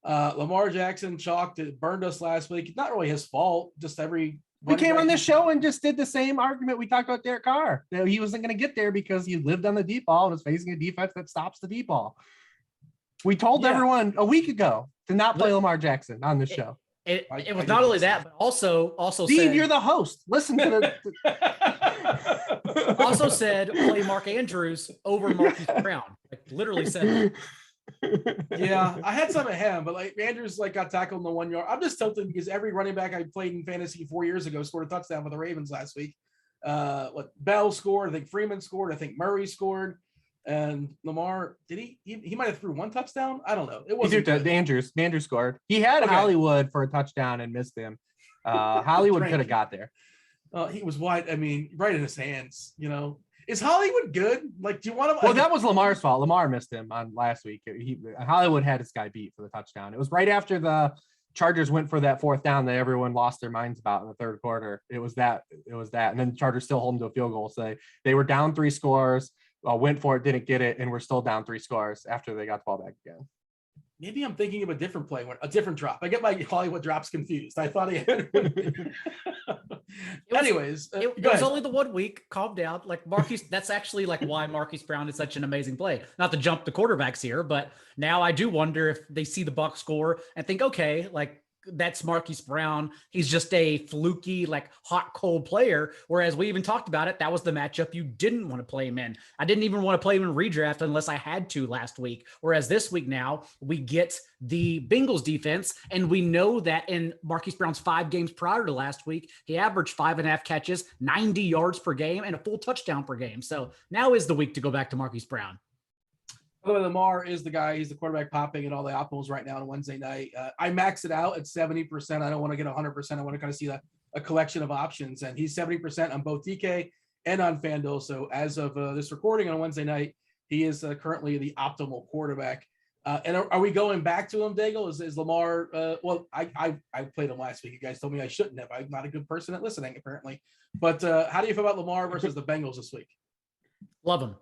Lamar Jackson chalked it, burned us last week. Not really his fault. Just we came on this show and just did the same argument we talked about Derek Carr. He wasn't going to get there because he lived on the deep ball and was facing a defense that stops the deep ball. We told everyone a week ago to not play Lamar Jackson on this show. It was not only that, but also Steve, said, you're the host. Listen to the also said play Mark Andrews over Marquise Brown. Like literally said that. Yeah, I had some of him, but like Andrews got tackled in the 1 yard. I'm just tilted because every running back I played in fantasy 4 years ago scored a touchdown with the Ravens last week. Bell scored, I think Freeman scored, I think Murray scored. And Lamar, did he might have threw 1 touchdown? I don't know. It wasn't Andrews scored. He had Hollywood for a touchdown and missed him. Hollywood could have got there. He was wide. I mean, right in his hands. Is Hollywood good? Like, do you want to? Well, that was Lamar's fault. Lamar missed him on last week. Hollywood had his guy beat for the touchdown. It was right after the Chargers went for that 4th down that everyone lost their minds about in the third quarter. It was that, and then the Chargers still hold them to a field goal. So they were down 3 scores. Went for it, didn't get it, and we're still down 3 scores after they got the ball back again. Maybe I'm thinking of a different play, a different drop. I get my Hollywood drops confused. I thought he had. Anyways, it was only the 1 week. Calm down. Like Marquise, that's actually like why Marquise Brown is such an amazing play. Not to jump the quarterbacks here, but now I do wonder if they see the Bucs score and think, okay, like that's Marquise Brown. He's just a fluky, like hot, cold player. Whereas we even talked about it. That was the matchup you didn't want to play him in. I didn't even want to play him in redraft unless I had to last week. Whereas this week now we get the Bengals defense. And we know that in Marquise Brown's 5 games prior to last week, he averaged 5.5 catches, 90 yards per game, and a full touchdown per game. So now is the week to go back to Marquise Brown. By the way, Lamar is the guy. He's the quarterback popping at all the optimals right now on Wednesday night. I max it out at 70%. I don't want to get 100%. I want to kind of see a collection of options. And he's 70% on both DK and on FanDuel. So as of this recording on Wednesday night, he is currently the optimal quarterback. And are we going back to him, Daigle? Is Lamar? I played him last week. You guys told me I shouldn't have. I'm not a good person at listening, apparently. But how do you feel about Lamar versus the Bengals this week? Love him.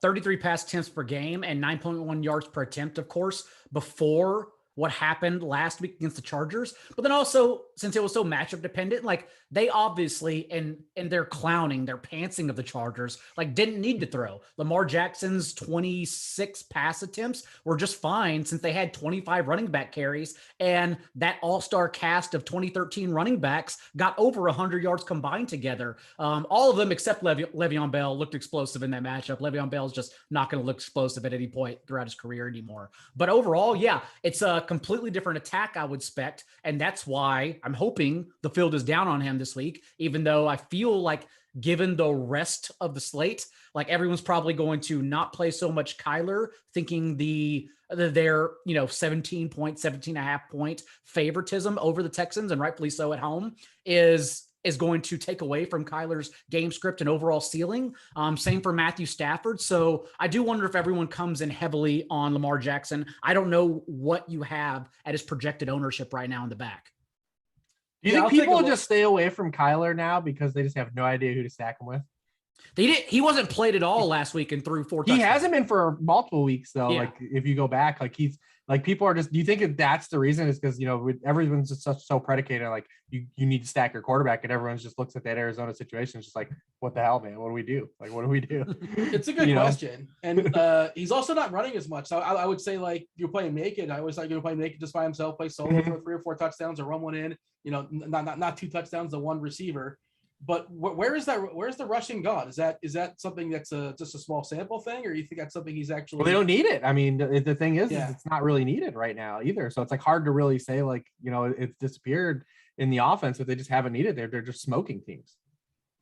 33 pass attempts per game and 9.1 yards per attempt, of course, before what happened last week against the Chargers. But then also, since it was so matchup dependent, like they obviously, in their clowning, their pantsing of the Chargers, like didn't need to throw. Lamar Jackson's 26 pass attempts were just fine since they had 25 running back carries. And that all-star cast of 2013 running backs got over 100 yards combined together. All of them except Le'Veon Bell looked explosive in that matchup. Le'Veon Bell is just not going to look explosive at any point throughout his career anymore. But overall, yeah, it's a completely different attack, I would expect. And that's why I'm hoping the field is down on him this week, even though I feel like given the rest of the slate, like everyone's probably going to not play so much Kyler, thinking their 17.5 point favoritism over the Texans, and rightfully so at home, is going to take away from Kyler's game script and overall ceiling. Same for Matthew Stafford. So I do wonder if everyone comes in heavily on Lamar Jackson. I don't know what you have at his projected ownership right now in the back. Do you think people will just stay away from Kyler now because they just have no idea who to stack him with? He wasn't played at all last week and threw 4 touchdowns. He hasn't been for multiple weeks though. Yeah. Like if you go back, like he's Like people are just, do you think that's the reason? Is because, everyone's just so predicated, like you need to stack your quarterback, and everyone just looks at that Arizona situation. It's just like, what the hell, man? What do we do? Like, what do we do? It's a good question. And he's also not running as much. So I would say, like, you're playing naked. I always thought you're playing naked just by himself, play solo for 3 or 4 touchdowns or run one in, not 2 touchdowns to one receiver. But where's the rushing gone? Is that something that's just a small sample thing, or you think that's something he's actually? Well, they don't need it. I mean, the thing is Yeah. it's not really needed right now either. So it's like hard to really say, like, it's disappeared in the offense, but they just haven't needed it. They're just smoking teams.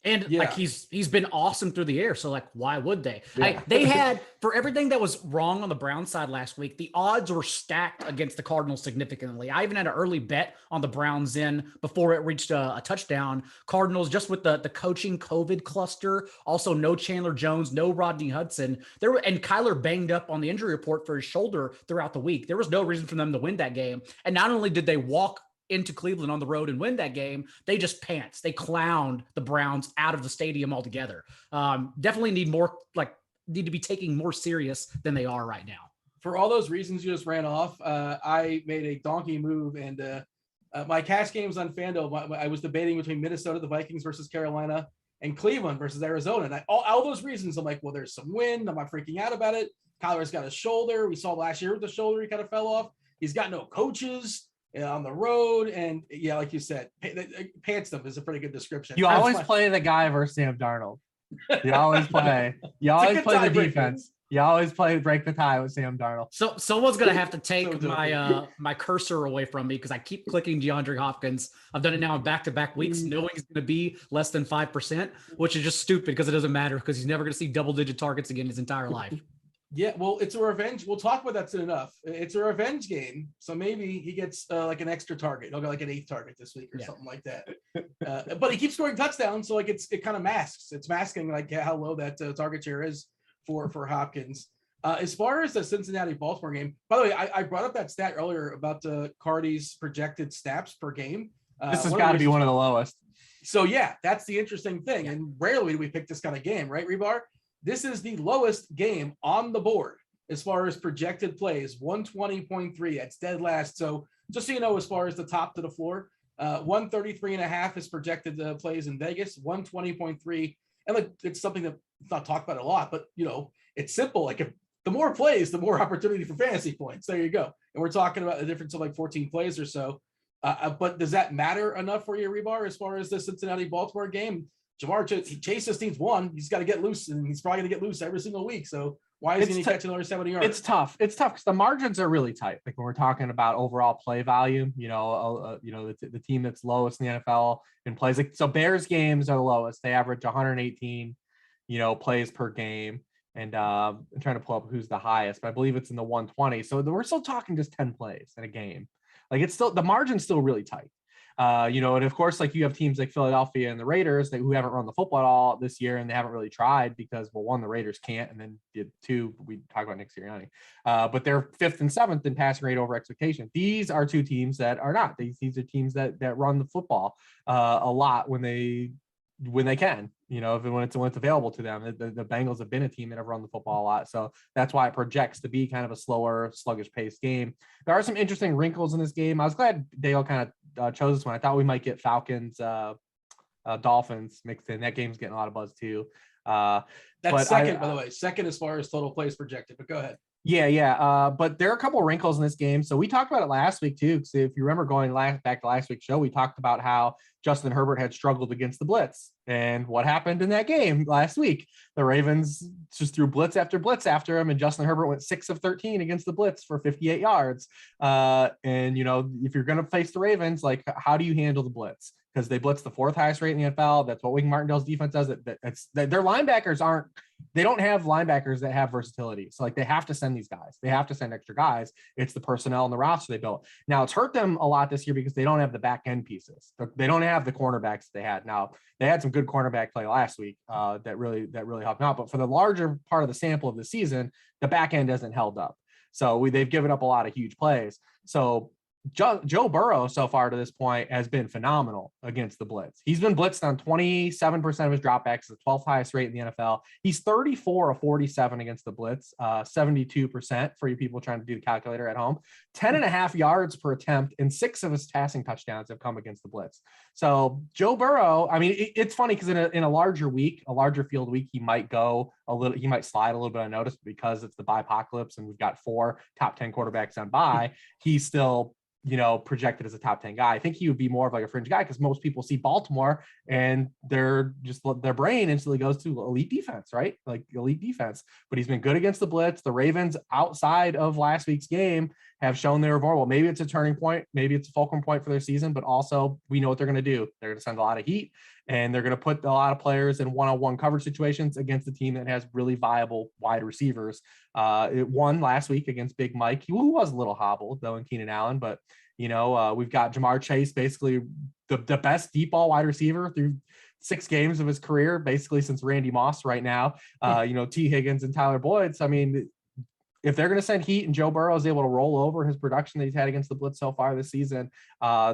And like he's been awesome through the air. So like, why would they? Yeah. They had, for everything that was wrong on the Browns side last week, the odds were stacked against the Cardinals significantly. I even had an early bet on the Browns in before it reached a touchdown. Cardinals, just with the coaching COVID cluster, also no Chandler Jones, no Rodney Hudson. And Kyler banged up on the injury report for his shoulder throughout the week. There was no reason for them to win that game. And not only did they walk into Cleveland on the road and win that game, they just pants. They clowned the Browns out of the stadium altogether. Definitely need to be taking more serious than they are right now. For all those reasons you just ran off, I made a donkey move, and my cash games on FanDuel, I was debating between Minnesota, the Vikings versus Carolina, and Cleveland versus Arizona. And all those reasons, I'm like, well, there's some wind. I'm not freaking out about it. Kyler's got a shoulder. We saw last year with the shoulder, he kind of fell off. He's got no coaches on the road, and like you said, pants them is a pretty good description. You always play the guy versus Sam Darnold. You always play the defense. You always break the tie with Sam Darnold. So someone's gonna have to take my cursor away from me because I keep clicking DeAndre Hopkins. I've done it now in back-to-back weeks, knowing he's gonna be less than 5%, which is just stupid because it doesn't matter because he's never gonna see double-digit targets again his entire life. Yeah, well, it's a revenge. We'll talk about that soon enough. It's a revenge game, so maybe he gets like an extra target. He'll get like an 8th target this week or something like that. But he keeps scoring touchdowns, so like it kind of masks. It's masking like how low that target share is for Hopkins. As far as the Cincinnati-Baltimore game, by the way, I brought up that stat earlier about the Cardi's projected snaps per game. This has got to be one of the lowest. So yeah, that's the interesting thing. And rarely do we pick this kind of game, right, Hribar? This is the lowest game on the board as far as projected plays, 120.3. That's dead last. So just so you know, as far as the top to the floor, 133.5 is projected plays in Vegas, 120.3. And like, it's something that's not talked about a lot, but it's simple. Like, if the more plays, the more opportunity for fantasy points. There you go. And we're talking about a difference of like 14 plays or so. But does that matter enough for you, Hribar, as far as the Cincinnati-Baltimore game? Jamar Chase's team's won. He's got to get loose, and he's probably going to get loose every single week. So why is he going to catch another 70 yards? It's tough. It's tough because the margins are really tight. Like when we're talking about overall play value, the team that's lowest in the NFL in plays. Like, so Bears games are the lowest. They average 118, plays per game. And I'm trying to pull up who's the highest, but I believe it's in the 120. So we're still talking just 10 plays in a game. Like, it's still, the margin's still really tight. And of course, like, you have teams like Philadelphia and the Raiders who haven't run the football at all this year, and they haven't really tried because, well, one, the Raiders can't, and then 2, we talk about Nick Sirianni, but they're 5th and 7th in passing rate over expectation. These are 2 teams that are not. These are teams that run the football a lot when they can, when it's available to them. The Bengals have been a team that have run the football a lot. So that's why it projects to be kind of a slower, sluggish paced game. There are some interesting wrinkles in this game. I was glad Daigle kind of chose this one. I thought we might get Falcons, Dolphins mixed in. That game's getting a lot of buzz too. That's second, by the way, second as far as total plays projected, but go ahead. Yeah. But there are a couple of wrinkles in this game. So we talked about it last week too. Because if you remember going back to last week's show, we talked about how Justin Herbert had struggled against the blitz. And what happened in that game last week? The Ravens just threw blitz after blitz after him, and Justin Herbert went 6 of 13 against the blitz for 58 yards. And if you're going to face the Ravens, like, how do you handle the blitz? Because they blitz the 4th highest rate in the NFL. That's what Wink Martindale's defense does. Their linebackers they don't have linebackers that have versatility. So like, they have to send these guys. They have to send extra guys. It's the personnel and the roster they built. Now, it's hurt them a lot this year because they don't have the back end pieces. They don't have the cornerbacks they had. Now, they had some good cornerback play last week that really helped out. But for the larger part of the sample of the season, the back end hasn't held up. So they've given up a lot of huge plays. So Joe Burrow so far to this point has been phenomenal against the blitz. He's been blitzed on 27% of his dropbacks, the 12th highest rate in the NFL. He's 34 of 47 against the blitz, 72% for you people trying to do the calculator at home. 10.5 yards per attempt, and 6 of his passing touchdowns have come against the blitz. So Joe Burrow, I mean, it's funny because in a larger week, a larger field week, he might slide a little bit unnoticed because it's the bye-apocalypse and we've got 4 top 10 quarterbacks on bye. He's still, projected as a top 10 guy. I think he would be more of like a fringe guy because most people see Baltimore and their brain instantly goes to elite defense, right? Like elite defense. But he's been good against the blitz. The Ravens, outside of last week's game, have shown they were vulnerable. Maybe it's a turning point. Maybe it's a fulcrum point for their season, but also we know what they're going to do. They're going to send a lot of heat, and they're going to put a lot of players in one-on-one coverage situations against a team that has really viable wide receivers. It won last week against Big Mike, who was a little hobbled though in Keenan Allen, but we've got Jamar Chase, basically the best deep ball wide receiver through 6 games of his career, basically since Randy Moss right now. T. Higgins and Tyler Boyd. So, I mean, if they're going to send heat and Joe Burrow is able to roll over his production that he's had against the blitz so far this season,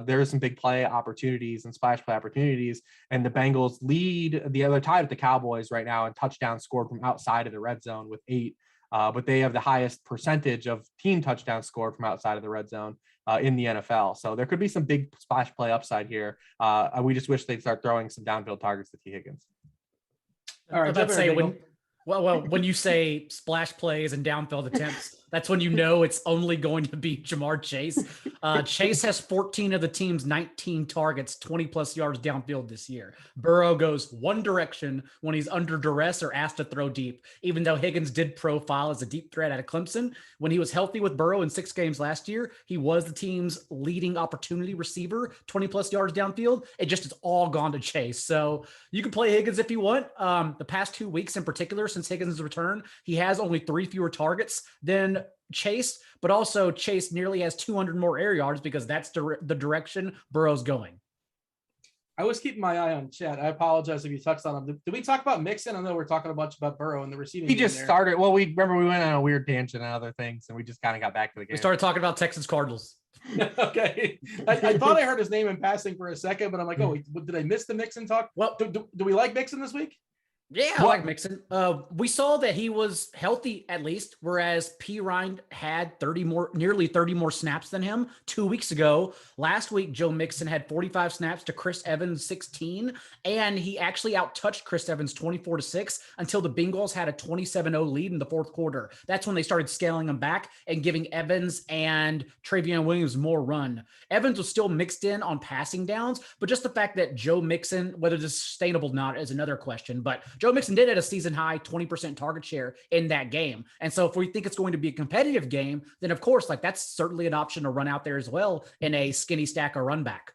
there's some big play opportunities and splash play opportunities. And the Bengals lead the other tied with the Cowboys right now in touchdowns scored from outside of the red zone with 8. But they have the highest percentage of team touchdowns scored from outside of the red zone in the NFL. So there could be some big splash play upside here. We just wish they'd start throwing some downfield targets to T. Higgins. All right. Let's say when you say splash plays and downfield attempts, that's when it's only going to be Jamar Chase. Chase has 14 of the team's 19 targets, 20 plus yards downfield this year. Burrow goes one direction when he's under duress or asked to throw deep, even though Higgins did profile as a deep threat out of Clemson. When he was healthy with Burrow in 6 games last year, he was the team's leading opportunity receiver, 20 plus yards downfield. It just is all gone to Chase. So you can play Higgins if you want. The past 2 weeks in particular, since Higgins' return, he has only 3 fewer targets than Chase, but also Chase nearly has 200 more air yards because that's the direction Burrow's going. I was keeping my eye on chat. I apologize if you touched on him. Did we talk about Mixon? I know we're talking a bunch about Burrow and the receiving. He just started. Well, we went on a weird tangent and other things, and we just kind of got back to the game. We started talking about Texans Cardinals. Okay. I thought I heard his name in passing for a second, but I'm like, oh, did I miss the Mixon talk? Well, do we like Mixon this week? Yeah, I like Mixon. We saw that he was healthy at least, whereas P. Ryan had nearly 30 more snaps than him 2 weeks ago. Last week, Joe Mixon had 45 snaps to Chris Evans 16, and he actually outtouched Chris Evans 24-6 until the Bengals had a 27-0 lead in the fourth quarter. That's when they started scaling him back and giving Evans and Travion Williams more run. Evans was still mixed in on passing downs, but just the fact that Joe Mixon, whether it's sustainable or not is another question, but Joe Mixon did at a season high 20% target share in that game. And so if we think it's going to be a competitive game, then of course, that's certainly an option to run out there as well in a skinny stack or run back.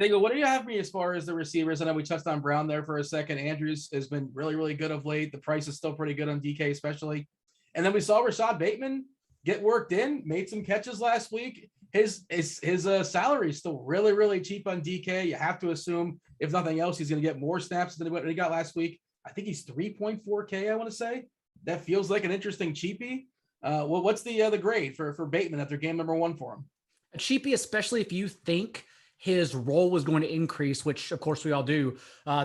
Daigle, what do you have for me as far as the receivers? I know we touched on Brown there for a second. Andrews has been really, really good of late. The price is still pretty good on DK especially. And then we saw Rashad Bateman get worked in, made some catches last week. His salary is still really, really cheap on DK. You have to assume, if nothing else, he's going to get more snaps than what he got last week. I think he's 3.4K, I want to say. That feels like an interesting cheapie. What's the grade for Bateman after game number 1 for him? A cheapie, especially if you think his role was going to increase, which of course we all do.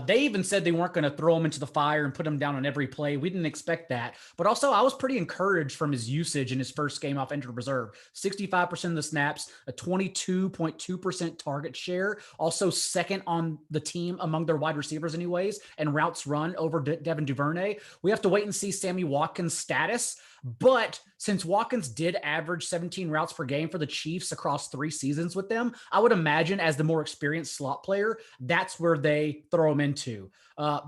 They even said they weren't going to throw him into the fire and put him down on every play. We didn't expect that. But also I was pretty encouraged from his usage in his first game off injured reserve. 65% of the snaps, a 22.2% target share, also second on the team among their wide receivers anyways, and routes run over Devin Duvernay. We have to wait and see Sammy Watkins' status. But since Watkins did average 17 routes per game for the Chiefs across 3 seasons with them, I would imagine as the more experienced slot player, that's where they throw him into.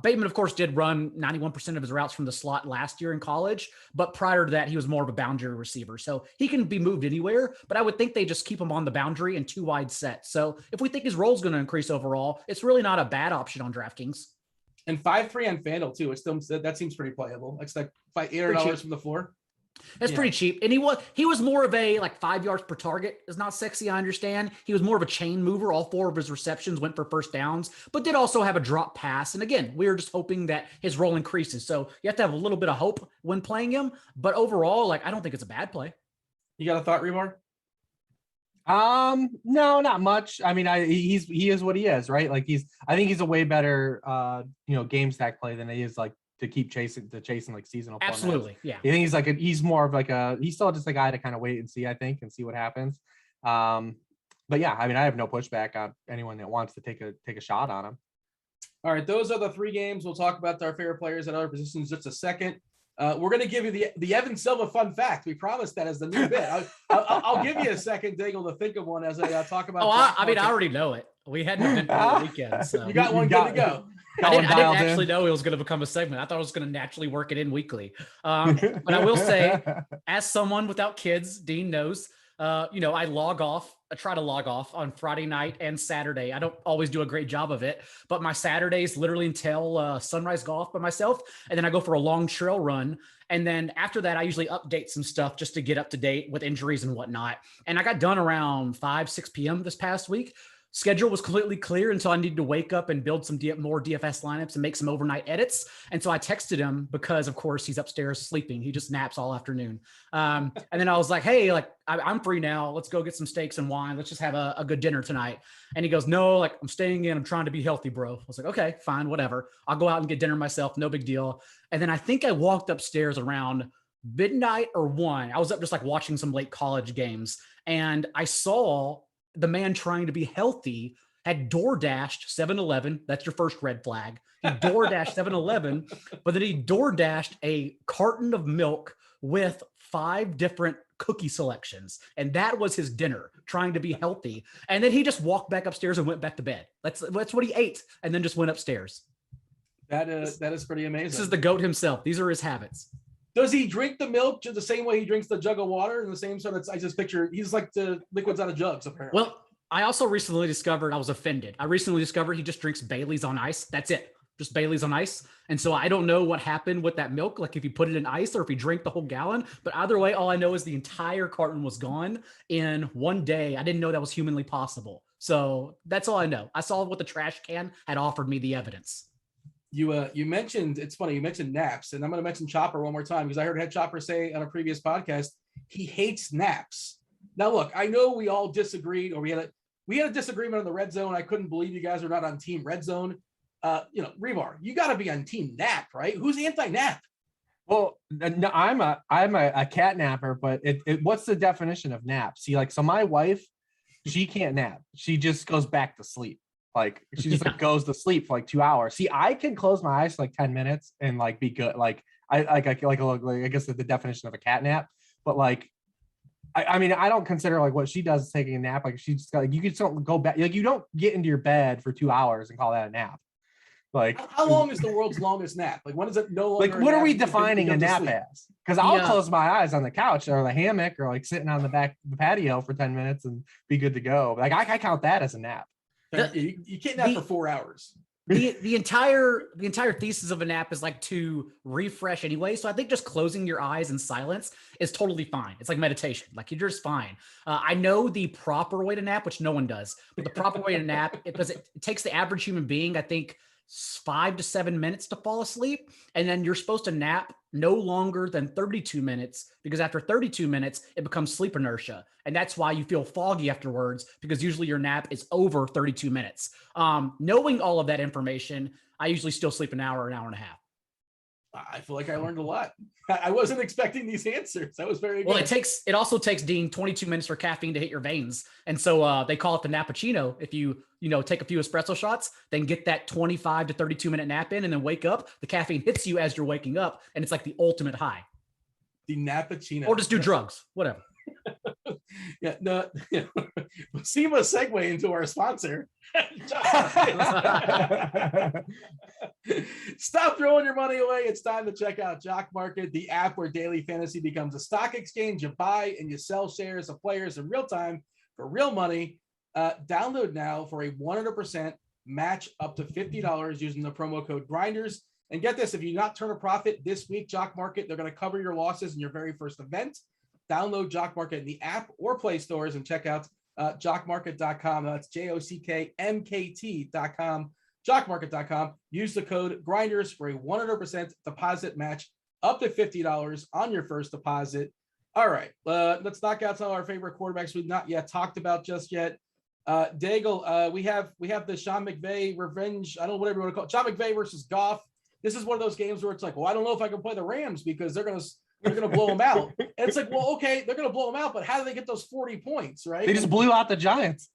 Bateman, of course, did run 91% of his routes from the slot last year in college, but prior to that, he was more of a boundary receiver. So he can be moved anywhere, but I would think they just keep him on the boundary and 2 wide sets. So if we think his role is going to increase overall, it's really not a bad option on DraftKings. And 5.3 on FanDuel too. That seems pretty playable. It's like $800 from the floor. That's pretty cheap. And he was more of a 5 yards per target. Is not sexy, I understand. He was more of a chain mover. All 4 of his receptions went for first downs, but did also have a drop pass. And again, we were just hoping that his role increases. So you have to have a little bit of hope when playing him. But overall, I don't think it's a bad play. You got a thought, Hribar? No, not much. I mean, he is what he is, right? Like I think he's a way better game stack play than he is like to keep chasing like seasonal formats. Absolutely. Yeah. I think he's more of like he's still just a guy to kind of wait and see, I think, and see what happens. But yeah, I mean, I have no pushback on anyone that wants to take a shot on him. All right, those are the 3 games. We'll talk about our favorite players at other positions in just a second. We're going to give you the Evan Silva fun fact. We promised that as the new bit. I'll give you a second, Daigle, to think of one as I talk about. I mean, I already know it. We had an event for the weekend. So. You got one good to go. I didn't actually know it was going to become a segment. I thought I was going to naturally work it in weekly. But I will say, as someone without kids, Dean knows, I try to log off on Friday night and Saturday. I don't always do a great job of it, but my Saturdays literally entail sunrise golf by myself. And then I go for a long trail run. And then after that, I usually update some stuff just to get up to date with injuries and whatnot. And I got done around 5-6 p.m. this past week. Schedule was completely clear until I needed to wake up and build some more DFS lineups and make some overnight edits. And so I texted him because, of course, he's upstairs sleeping. He just naps all afternoon. And then I was like, hey, like I'm free now. Let's go get some steaks and wine. Let's just have a good dinner tonight. And he goes, no, like I'm staying in. I'm trying to be healthy, bro. I was like, okay, fine, whatever. I'll go out and get dinner myself. No big deal. And then I think I walked upstairs around midnight or 1. I was up just like watching some late college games. And I saw the man trying to be healthy had DoorDashed 7-Eleven. That's your first red flag. He DoorDashed 7-Eleven, but then he DoorDashed a carton of milk with 5 different cookie selections. And that was his dinner, trying to be healthy. And then he just walked back upstairs and went back to bed. That's what he ate. And then just went upstairs. That is pretty amazing. This is the GOAT himself. These are his habits. Does he drink the milk the same way he drinks the jug of water? In the same sort of, I just picture he's like the liquids out of jugs, apparently. Well, I also recently discovered, I was offended. I recently discovered he just drinks Bailey's on ice. That's it. Just Bailey's on ice. And so I don't know what happened with that milk, like if he put it in ice or if he drank the whole gallon. But either way, all I know is the entire carton was gone in one day. I didn't know that was humanly possible. So that's all I know. I saw what the trash can had offered me the evidence. You mentioned, it's funny, you mentioned naps, and I'm going to mention Chopper one more time because I heard Head Chopper say on a previous podcast, he hates naps. Now, look, I know we all disagreed, or we had a disagreement on the red zone. I couldn't believe you guys are not on team red zone. Hribar, you got to be on team nap, right? Who's anti-nap? Well, no, I'm a cat napper, but what's the definition of nap? See, like, so my wife, she can't nap. She just goes back to sleep. Like she just like goes to sleep for like 2 hours. See, I can close my eyes for like 10 minutes and like be good. Like I guess the definition of a cat nap, but like, I mean, I don't consider like what she does is taking a nap. Like she just like, you just don't go back. Like you don't get into your bed for 2 hours and call that a nap. Like how long is the world's longest nap? Like when is it no longer? Like what are we defining a nap as? Because I'll close my eyes on the couch or the hammock or like sitting on the patio for 10 minutes and be good to go. Like I count that as a nap. You can't nap for 4 hours. The entire thesis of a nap is like to refresh anyway. So I think just closing your eyes in silence is totally fine. It's like meditation. Like you're just fine. I know the proper way to nap, which no one does, but the proper way to nap, because it takes the average human being, I think, 5 to 7 minutes to fall asleep. And then you're supposed to nap no longer than 32 minutes, because after 32 minutes, it becomes sleep inertia. And that's why you feel foggy afterwards, because usually your nap is over 32 minutes. Knowing all of that information, I usually still sleep an hour and a half. I feel like I learned a lot. I wasn't expecting these answers. That was very good. Well, it also takes, Dean, 22 minutes for caffeine to hit your veins. And so they call it the nappuccino. If you take a few espresso shots, then get that 25 to 32 minute nap in and then wake up, the caffeine hits you as you're waking up. And it's like the ultimate high. The nappuccino. Or just do drugs, whatever. Yeah, no. SEMA segue into our sponsor. Stop throwing your money away. It's time to check out Jock Market, the app where daily fantasy becomes a stock exchange. You buy and you sell shares of players in real time for real money. Download now for a 100% match up to $50 using the promo code Grinders. And get this, if you do not turn a profit this week, Jock Market, they're going to cover your losses in your very first event. Download Jock Market in the app or Play stores and check out jockmarket.com. That's JOCKMKT.com. Jockmarket.com. Use the code Grinders for a 100% deposit match up to $50 on your first deposit. All right, let's knock out some of our favorite quarterbacks we've not yet talked about just yet. Daigle, we have the Sean McVay revenge. I don't know whatever you want to call it. Sean McVay versus Goff. This is one of those games where it's like, well, I don't know if I can play the Rams because they're gonna blow them out. And it's like, well, okay, they're gonna blow them out, but how do they get those 40 points, right? They just blew out the Giants.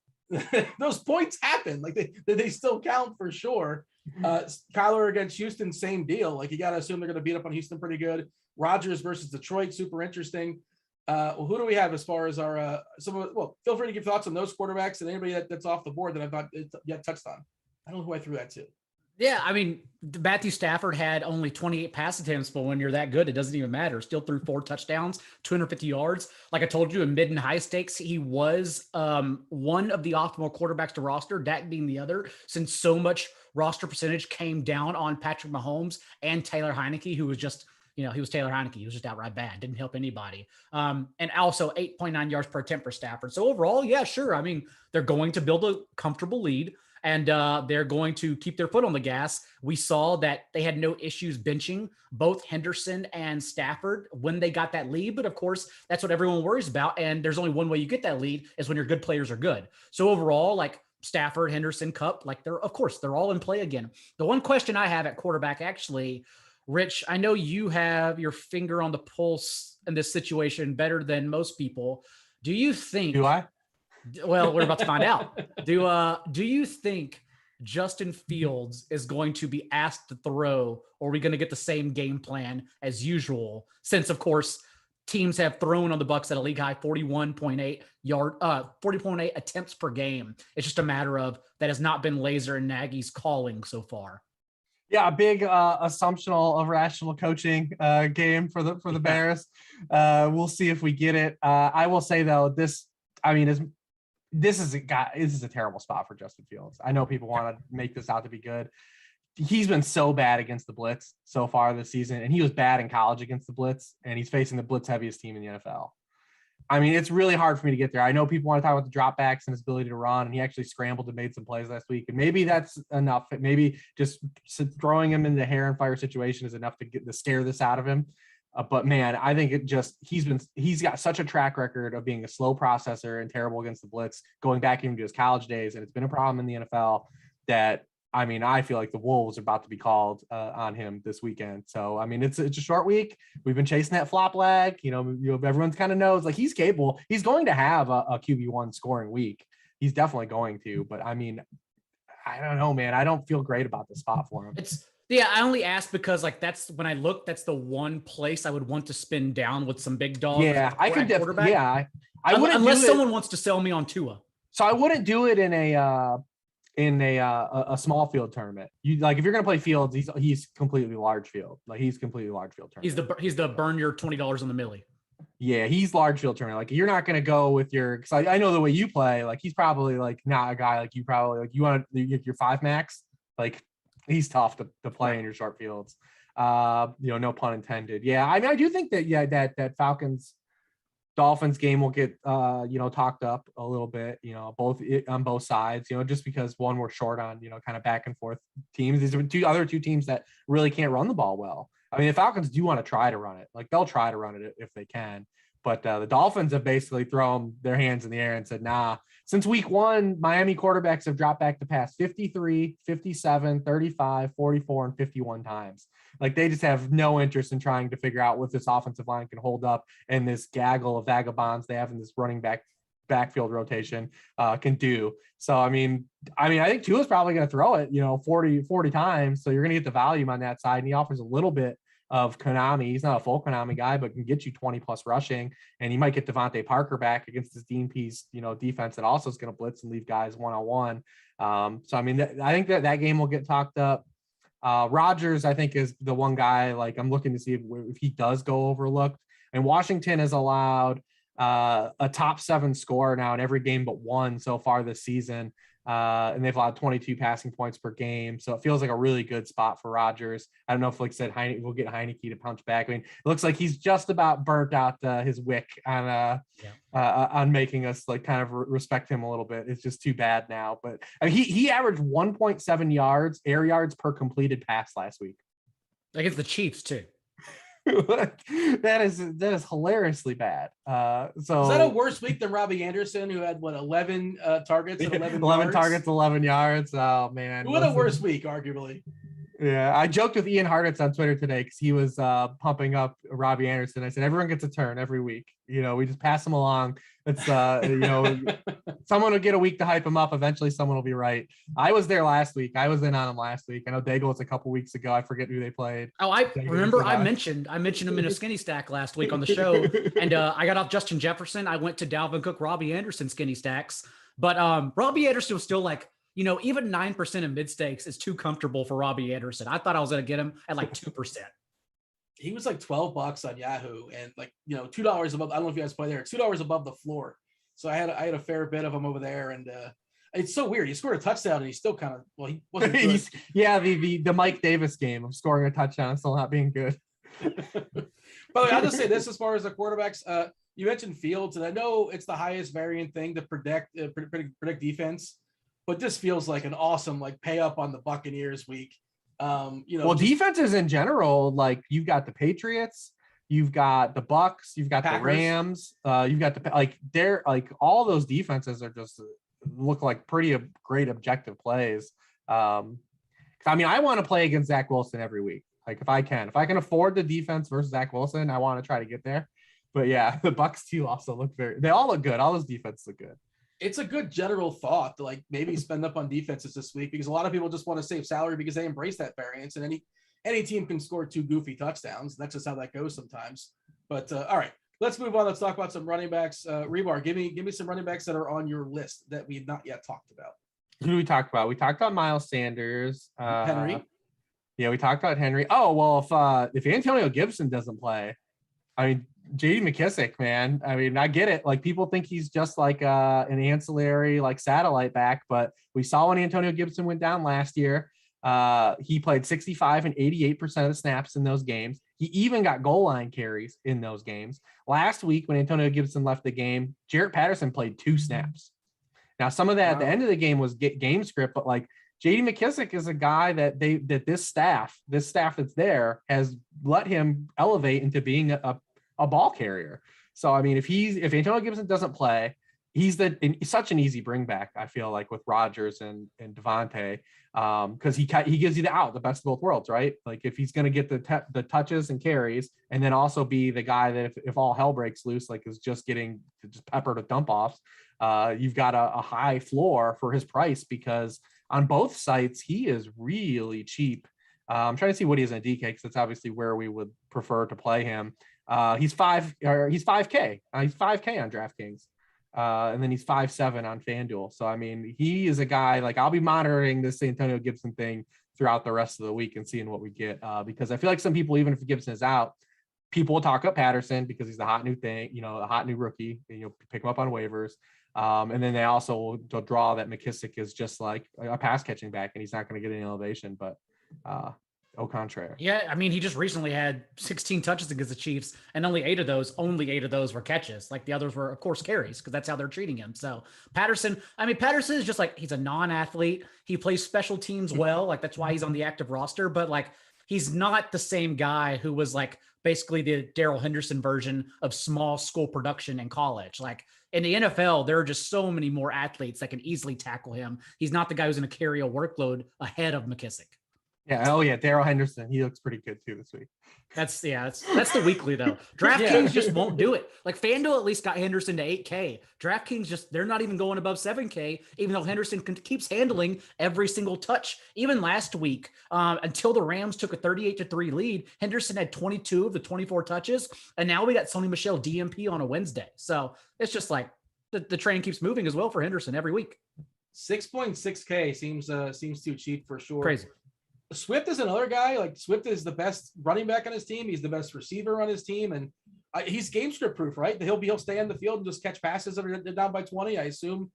Those points happen. Like they still count for sure. Kyler against Houston, same deal. Like you got to assume they're going to beat up on Houston pretty good. Rodgers versus Detroit, super interesting. Well, who do we have as far as our feel free to give thoughts on those quarterbacks and anybody that's off the board that I've not yet touched on. I don't know who I threw that to. Yeah, I mean, Matthew Stafford had only 28 pass attempts, but when you're that good, it doesn't even matter. Still threw 4 touchdowns, 250 yards. Like I told you, in mid and high stakes, he was one of the optimal quarterbacks to roster, Dak being the other, since so much roster percentage came down on Patrick Mahomes and Taylor Heineke, who was just, he was Taylor Heineke. He was just outright bad. Didn't help anybody. And also 8.9 yards per attempt for Stafford. So overall, yeah, sure. I mean, they're going to build a comfortable lead. And they're going to keep their foot on the gas. We saw that they had no issues benching both Henderson and Stafford when they got that lead. But of course, that's what everyone worries about. And there's only one way you get that lead is when your good players are good. So overall, like Stafford, Henderson, Kupp, like they're all in play again. The one question I have at quarterback, actually, Rich, I know you have your finger on the pulse in this situation better than most people. Do you think? Do I? Well, we're about to find out. Do you think Justin Fields is going to be asked to throw, or are we going to get the same game plan as usual? Since, of course, teams have thrown on the Bucs at a league high 40.8 attempts per game. It's just a matter of that has not been Laser and Nagy's calling so far. Yeah, a big assumptional irrational coaching game for the Bears. We'll see if we get it. I will say though, this is a terrible spot for Justin Fields. I know people want to make this out to be good. He's been so bad against the blitz so far this season, and he was bad in college against the blitz, and he's facing the blitz heaviest team in the NFL. I mean, it's really hard for me to get there. I know people want to talk about the dropbacks and his ability to run, and he actually scrambled and made some plays last week. And maybe that's enough. Maybe just throwing him in the hair and fire situation is enough to scare this out of him. But man, I think he's got such a track record of being a slow processor and terrible against the blitz, going back even to his college days. And it's been a problem in the NFL that, I mean, I feel like the Wolves are about to be called on him this weekend. So, I mean, it's a short week. We've been chasing that flop lag. Everyone's kind of knows like he's capable. He's going to have a QB1 scoring week. He's definitely going to. But I mean, I don't know, man. I don't feel great about the spot for him. Yeah, I only asked because that's when I look, that's the one place I would want to spin down with some big dogs. Yeah, I could definitely. Yeah, I wouldn't unless someone wants to sell me on Tua. So I wouldn't do it in a small field tournament. You like if you're gonna play Fields, he's completely large field. Like he's completely large field tournament. He's the burn your $20 on the milli. Yeah, he's large field tournament. Like you're not gonna go with your. Because I know the way you play. Like he's probably like not a guy like you probably like you want to get your 5 max like. He's tough to play in your short fields. No pun intended. Yeah, I mean, I do think that that Falcons Dolphins game will get talked up a little bit. Both on both sides. Just because one we're short on kind of back and forth teams. These are two teams that really can't run the ball well. I mean, the Falcons do want to try to run it. Like they'll try to run it if they can. But the Dolphins have basically thrown their hands in the air and said, nah. Since week 1, Miami quarterbacks have dropped back to pass 53, 57, 35, 44, and 51 times. Like they just have no interest in trying to figure out what this offensive line can hold up and this gaggle of vagabonds they have in this running backfield rotation can do. So, I mean, I think Tua's probably going to throw it, 40 times. So you're going to get the volume on that side. And he offers a little bit of Konami. He's not a full Konami guy, but can get you 20 plus rushing. And you might get Devontae Parker back against this Dean Pease, defense that also is going to blitz and leave guys one-on-one. So, I mean, I think that game will get talked up. Rodgers, I think, is the one guy, like I'm looking to see if he does go overlooked. And Washington has allowed a top 7 score now in every game but one so far this season. And they've allowed 22 passing points per game. So it feels like a really good spot for Rodgers. I don't know if, like I said, we'll get Heineke to punch back. I mean, it looks like he's just about burnt out his wick on making us like kind of respect him a little bit. It's just too bad now. But I mean, he averaged 1.7 air yards per completed pass last week. Against the Chiefs too. That is hilariously bad. So is that a worse week than Robbie Anderson, who had 11 targets and 11 yards? targets, 11 yards. Oh man, What a worse week, arguably. Yeah, I joked with Ian Hartitz on Twitter today because he was pumping up Robbie Anderson. I said everyone gets a turn every week. We just pass them along. It's someone will get a week to hype him up. Eventually, someone will be right. I was there last week. I was in on him last week. I know Daigle was a couple weeks ago. I forget who they played. Oh, I remember. I mentioned him in a skinny stack last week on the show, and I got off Justin Jefferson. I went to Dalvin Cook, Robbie Anderson skinny stacks, but Robbie Anderson was still like, even 9% of mid stakes is too comfortable for Robbie Anderson. I thought I was going to get him at like 2%. He was like $12 on Yahoo and like, $2 above. I don't know if you guys play there, $2 above the floor. So I had a fair bit of him over there. And it's so weird. He scored a touchdown and he's still kind of, he wasn't good. the Mike Davis game of scoring a touchdown and still not being good. By the way, I'll just say this as far as the quarterbacks, you mentioned Fields, and I know it's the highest variant thing to predict defense. But this feels like an awesome pay up on the Buccaneers week. Defenses in general, like you've got the Patriots, you've got the Bucks, you've got Packers. The Rams, you've got they're all those defenses are just look like pretty great objective plays. I want to play against Zach Wilson every week. If I can afford the defense versus Zach Wilson, I want to try to get there. But yeah, the Bucks too also look they all look good. All those defenses look good. It's a good general thought to maybe spend up on defenses this week, because a lot of people just want to save salary because they embrace that variance, and any team can score 2 goofy touchdowns. That's just how that goes sometimes. But all right, let's move on. Let's talk about some running backs. Hribar, give me some running backs that are on your list that we've not yet talked about. Who do we talk about? We talked about Miles Sanders. Henry. Yeah, we talked about Henry. Oh, well, if Antonio Gibson doesn't play, J.D. McKissic, man. I get it. People think he's just like an ancillary, satellite back, but we saw when Antonio Gibson went down last year, he played 65 and 88% of the snaps in those games. He even got goal line carries in those games. Last week, when Antonio Gibson left the game, Jarrett Patterson played 2 snaps. Now, some of that at the end of the game was game script, but J.D. McKissic is a guy that this staff that's there has let him elevate into being a ball carrier. So, if Antonio Gibson doesn't play, he's such an easy bring back, I feel like, with Rodgers and Devontae, because he gives you the best of both worlds, right? If he's going to get the touches and carries, and then also be the guy that if all hell breaks loose, is just getting peppered with dump offs, you've got a high floor for his price, because on both sites, he is really cheap. I'm trying to see what he is in a DK, because that's obviously where we would prefer to play him. He's 5K. He's 5K on DraftKings. And then he's 5.7 on FanDuel. So, he is a guy, I'll be monitoring this Antonio Gibson thing throughout the rest of the week and seeing what we get. Because I feel like some people, even if Gibson is out, people will talk up Patterson because he's the hot new thing, a hot new rookie, and you'll pick him up on waivers. And then they also will draw that McKissic is just like a pass catching back, and he's not going to get any elevation, but au contraire. Yeah, he just recently had 16 touches against the Chiefs, and only 8 of those were catches. The others were, of course, carries, because that's how they're treating him. So Patterson is just he's a non-athlete. He plays special teams well. That's why he's on the active roster, but he's not the same guy who was basically the Darrell Henderson version of small school production in college. In the NFL, there are just so many more athletes that can easily tackle him. He's not the guy who's going to carry a workload ahead of McKissic. Yeah. Oh yeah. Darrell Henderson. He looks pretty good too this week. That's the weekly though. DraftKings just won't do it. FanDuel at least got Henderson to 8K. DraftKings they're not even going above 7K, even though Henderson keeps handling every single touch. Even last week, until the Rams took a 38-3 lead, Henderson had 22 of the 24 touches. And now we got Sony Michel DMP on a Wednesday. So it's just the train keeps moving as well for Henderson every week. 6.6K seems too cheap for sure. Crazy. Swift is another guy. Swift is the best running back on his team. He's the best receiver on his team, and he's game script proof, right? He'll stay on the field and just catch passes that are down by 20. I assume.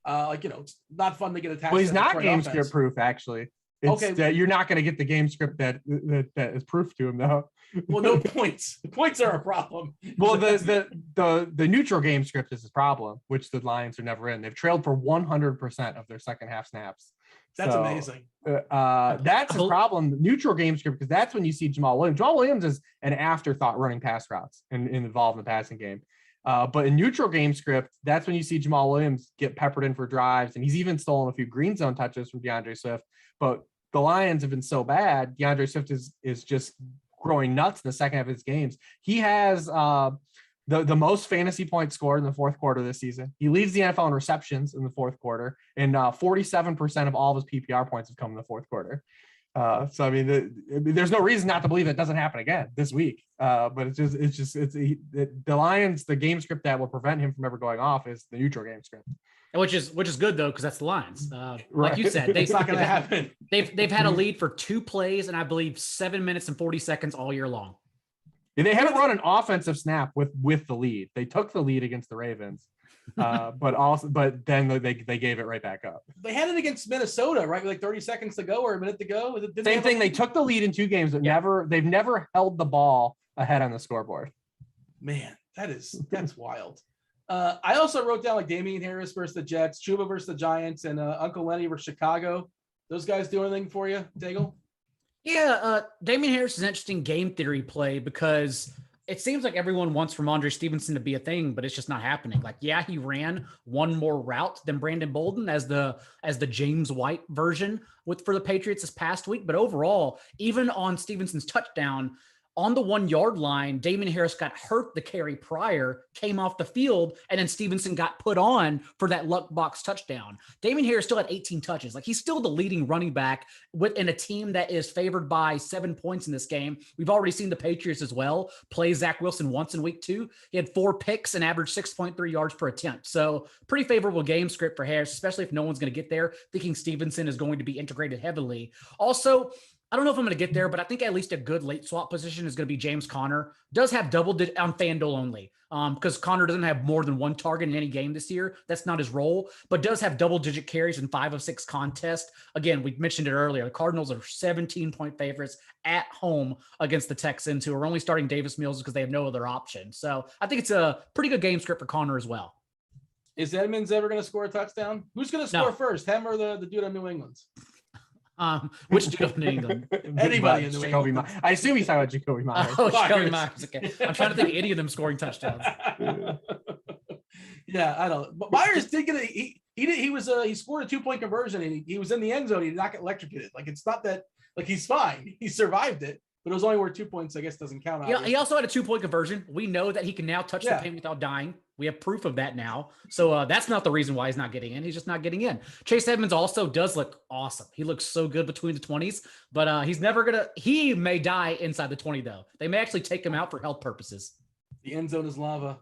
It's not fun to get attached. Well, he's not game script proof, actually. Okay, you're not going to get the game script that is proof to him, though. Well, no points. The points are a problem. Well, the neutral game script is his problem, which the Lions are never in. They've trailed for 100% of their second half snaps. That's So, amazing. That's his problem. Neutral game script, because that's when you see Jamal Williams. Jamal Williams is an afterthought running pass routes and involved in the passing game. But in neutral game script, that's when you see Jamal Williams get peppered in for drives, and he's even stolen a few green zone touches from DeAndre Swift. But the Lions have been so bad. DeAndre Swift is just growing nuts in the second half of his games. He has the most fantasy points scored in the fourth quarter this season. He leads the NFL in receptions in the fourth quarter, and 47% of all of his PPR points have come in the fourth quarter. So I mean, there's no reason not to believe it doesn't happen again this week. But the Lions, the game script that will prevent him from ever going off is the neutral game script. Which is good though, because that's the Lions. Right. Like you said, It's not going to happen. They've had a lead for 2 plays, and I believe 7 minutes and 40 seconds all year long. They haven't run an offensive snap with the lead. They took the lead against the Ravens, but then they gave it right back up. They had it against Minnesota, right? With like 30 seconds to go or a minute to go. Same thing. They took the lead in 2 games, but they've never held the ball ahead on the scoreboard. Man, that's wild. I also wrote down like Damian Harris versus the Jets, Chuba versus the Giants, and Uncle Lenny versus Chicago. Those guys do anything for you, Daigle? Yeah, Damian Harris is an interesting game theory play because it seems like everyone wants Ramondre Stevenson to be a thing, but it's just not happening. Like, yeah, he ran one more route than Brandon Bolden as the James White version for the Patriots this past week. But overall, even on Stevenson's touchdown, on the 1 yard line, Damian Harris got hurt the carry prior, came off the field, and then Stevenson got put on for that luck box touchdown. Damian Harris still had 18 touches. Like, he's still the leading running back within a team that is favored by 7 points in this game. We've already seen the Patriots as well play Zach Wilson once in week 2. He had 4 picks and averaged 6.3 yards per attempt. So pretty favorable game script for Harris, especially if no one's going to get there, thinking Stevenson is going to be integrated heavily. Also, I don't know if I'm going to get there, but I think at least a good late swap position is going to be James Conner. Does have double digit on FanDuel only, because Conner doesn't have more than 1 target in any game this year. That's not his role, but does have double digit carries in 5 of 6 contests. Again, we mentioned it earlier. The Cardinals are 17-point favorites at home against the Texans, who are only starting Davis Mills because they have no other option. So I think it's a pretty good game script for Conner as well. Is Edmonds ever going to score a touchdown? Who's going to score first, him or the dude on New England? Which dude of New England? Anybody in New England. I assume he's talking about Jacoby Myers. Oh, Jacoby Myers. Okay. I'm trying to think of any of them scoring touchdowns. Yeah, I don't. But Myers did get he scored a 2-point conversion and he was in the end zone. He did not get electrocuted. Like, it's not that, like, he's fine. He survived it, but it was only worth 2 points. I guess doesn't count. Yeah, he also had a 2-point conversion. We know that he can now touch the pin without dying. We have proof of that now. So that's not the reason why he's not getting in. He's just not getting in. Chase Edmonds also does look awesome. He looks so good between the 20s, but he may die inside the 20 though. They may actually take him out for health purposes. The end zone is lava.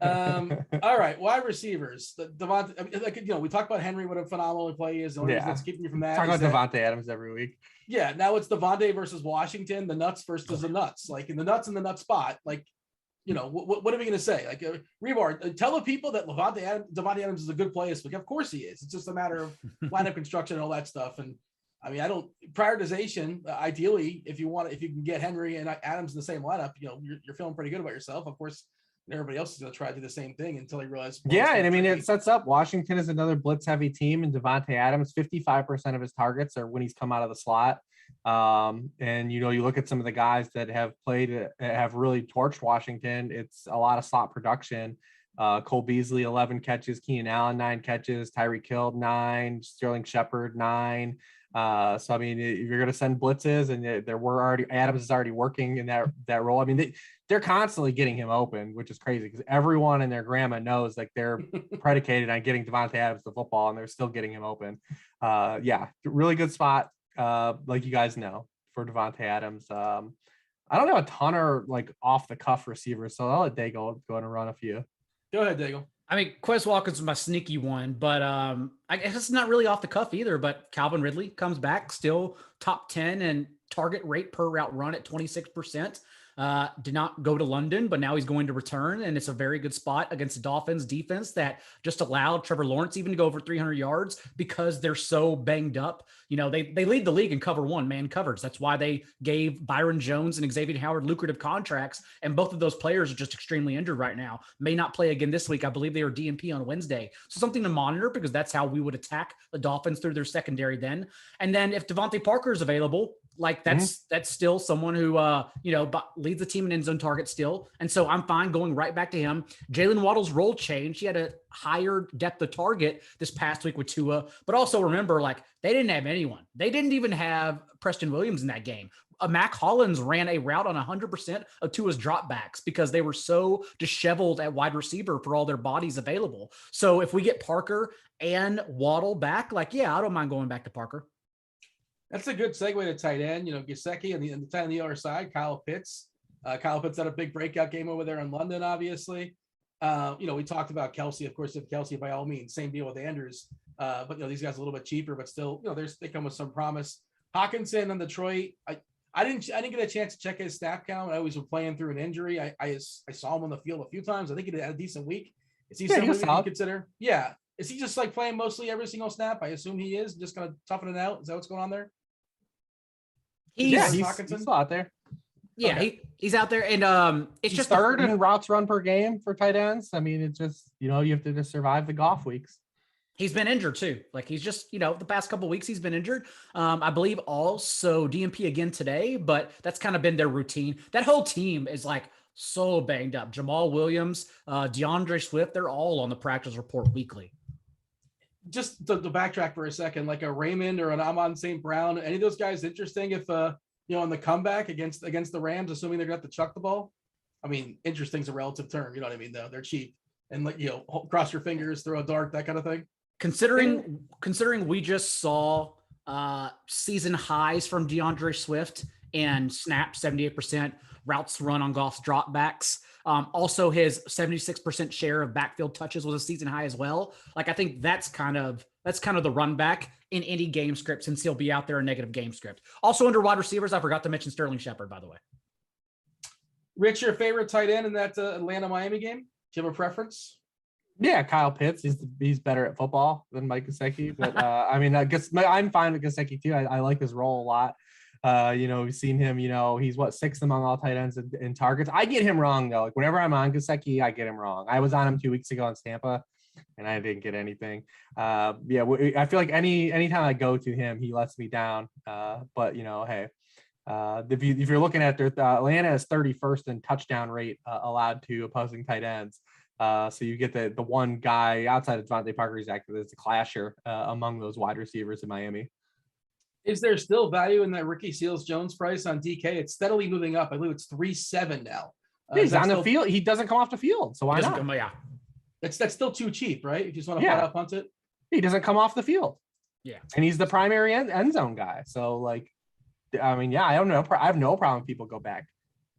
All right, wide receivers. Devontae, we talk about Henry, what a phenomenal play he is. The only reason that's keeping you from that. Talk about Devontae Adams every week. Yeah, now it's Devontae versus Washington, the nuts versus the nuts. Like, in the nuts in the nut spot, like, what are we going to say? Like, Hribar, tell the people that Devontae Adams is a good player. Like, of course he is. It's just a matter of lineup construction and all that stuff. And I mean, prioritization. Ideally, if you can get Henry and Adams in the same lineup, you're feeling pretty good about yourself. Of course, everybody else is going to try to do the same thing until they realize. Yeah, and I mean, it sets up Washington is another blitz-heavy team, and Devontae Adams, 55% of his targets are when he's come out of the slot. And you look at some of the guys that have really torched Washington. It's a lot of slot production. Cole Beasley, 11 catches, Keenan Allen, 9 catches, Tyreek Hill, 9, Sterling Shepard, 9. So I mean, if you're going to send blitzes, and Adams is already working in that role. I mean, they're constantly getting him open, which is crazy because everyone and their grandma knows like they're predicated on getting Devontae Adams the football, and they're still getting him open. Yeah, really good spot. Like you guys know, for Devontae Adams. I don't have a ton of like off the cuff receivers, so I'll let Daigle go ahead and run a few. Go ahead, Daigle. I mean, Quez Watkins is my sneaky one, but I guess it's not really off the cuff either. But Calvin Ridley comes back, still top 10 and target rate per route run at 26%. did not go to London, but now he's going to return, and it's a very good spot against the Dolphins defense that just allowed Trevor Lawrence even to go over 300 yards because they're so banged up. They lead the league in cover one, man coverage. That's why they gave Byron Jones and Xavier Howard lucrative contracts, and both of those players are just extremely injured right now. May not play again this week. I believe they are DNP on Wednesday. So something to monitor, because that's how we would attack the Dolphins through their secondary then. And then if Devontae Parker is available, like that's still someone who, leads the team in end zone targets still. And so I'm fine going right back to him. Jalen Waddle's role changed. He had a higher depth of target this past week with Tua, but also remember, like, they didn't have anyone. They didn't even have Preston Williams in that game. Mac Hollins ran a route on 100% of Tua's dropbacks because they were so disheveled at wide receiver for all their bodies available. So if we get Parker and Waddle back, I don't mind going back to Parker. That's a good segue to tight end. Gesicki and the tight on the other side, Kyle Pitts. Kyle Pitts had a big breakout game over there in London, obviously. We talked about Kelsey, of course, if Kelsey by all means, same deal with Andrews. But these guys are a little bit cheaper, but still, they come with some promise. Hawkinson on Detroit. I didn't get a chance to check his snap count. I was playing through an injury. I saw him on the field a few times. I think he had a decent week. Is he somebody you can consider? Yeah. Is he just playing mostly every single snap? I assume he is, just going to toughen it out. Is that what's going on there? He's still out there. Yeah, okay. He's out there, and it's just third in routes run per game for tight ends. I mean, it's just you have to just survive the golf weeks. He's been injured too. He's just the past couple of weeks he's been injured. I believe also DNP again today, but that's kind of been their routine. That whole team is so banged up. Jamal Williams, DeAndre Swift, they're all on the practice report weekly. Just to backtrack for a second, like a Raymond or an Amon St. Brown, any of those guys interesting if on the comeback against the Rams, assuming they're gonna have to chuck the ball? I mean, interesting is a relative term, you know what I mean, though. They're cheap and cross your fingers, throw a dart, that kind of thing. Considering we just saw season highs from DeAndre Swift and snap 78% routes run on golf dropbacks. Also his 76% share of backfield touches was a season high as well. I think that's kind of the run back in any game script, since he'll be out there in negative game script. Also under wide receivers, I forgot to mention Sterling Shepard, by the way. Rich, your favorite tight end in that Atlanta-Miami game? Do you have a preference? Yeah, Kyle Pitts. He's better at football than Mike Gesicki, but I guess I'm fine with Gesicki too. I like his role a lot. We've seen him, he's sixth among all tight ends in targets. I get him wrong though. Whenever I'm on Gesicki, I get him wrong. I was on him 2 weeks ago in Tampa and I didn't get anything. I feel like anytime I go to him, he lets me down. But hey, if you're looking at their Atlanta is 31st in touchdown rate allowed to opposing tight ends. So you get the one guy outside of Devontae Parker who's active as a clasher among those wide receivers in Miami. Is there still value in that Ricky Seals-Jones price on DK? It's steadily moving up. I believe it's 3.7 now. He's on the field. He doesn't come off the field, so why not? Yeah, that's still too cheap, right? If you just want to flat out punt it, he doesn't come off the field. Yeah, and he's the primary end zone guy. So I don't know. I have no problem if people go back.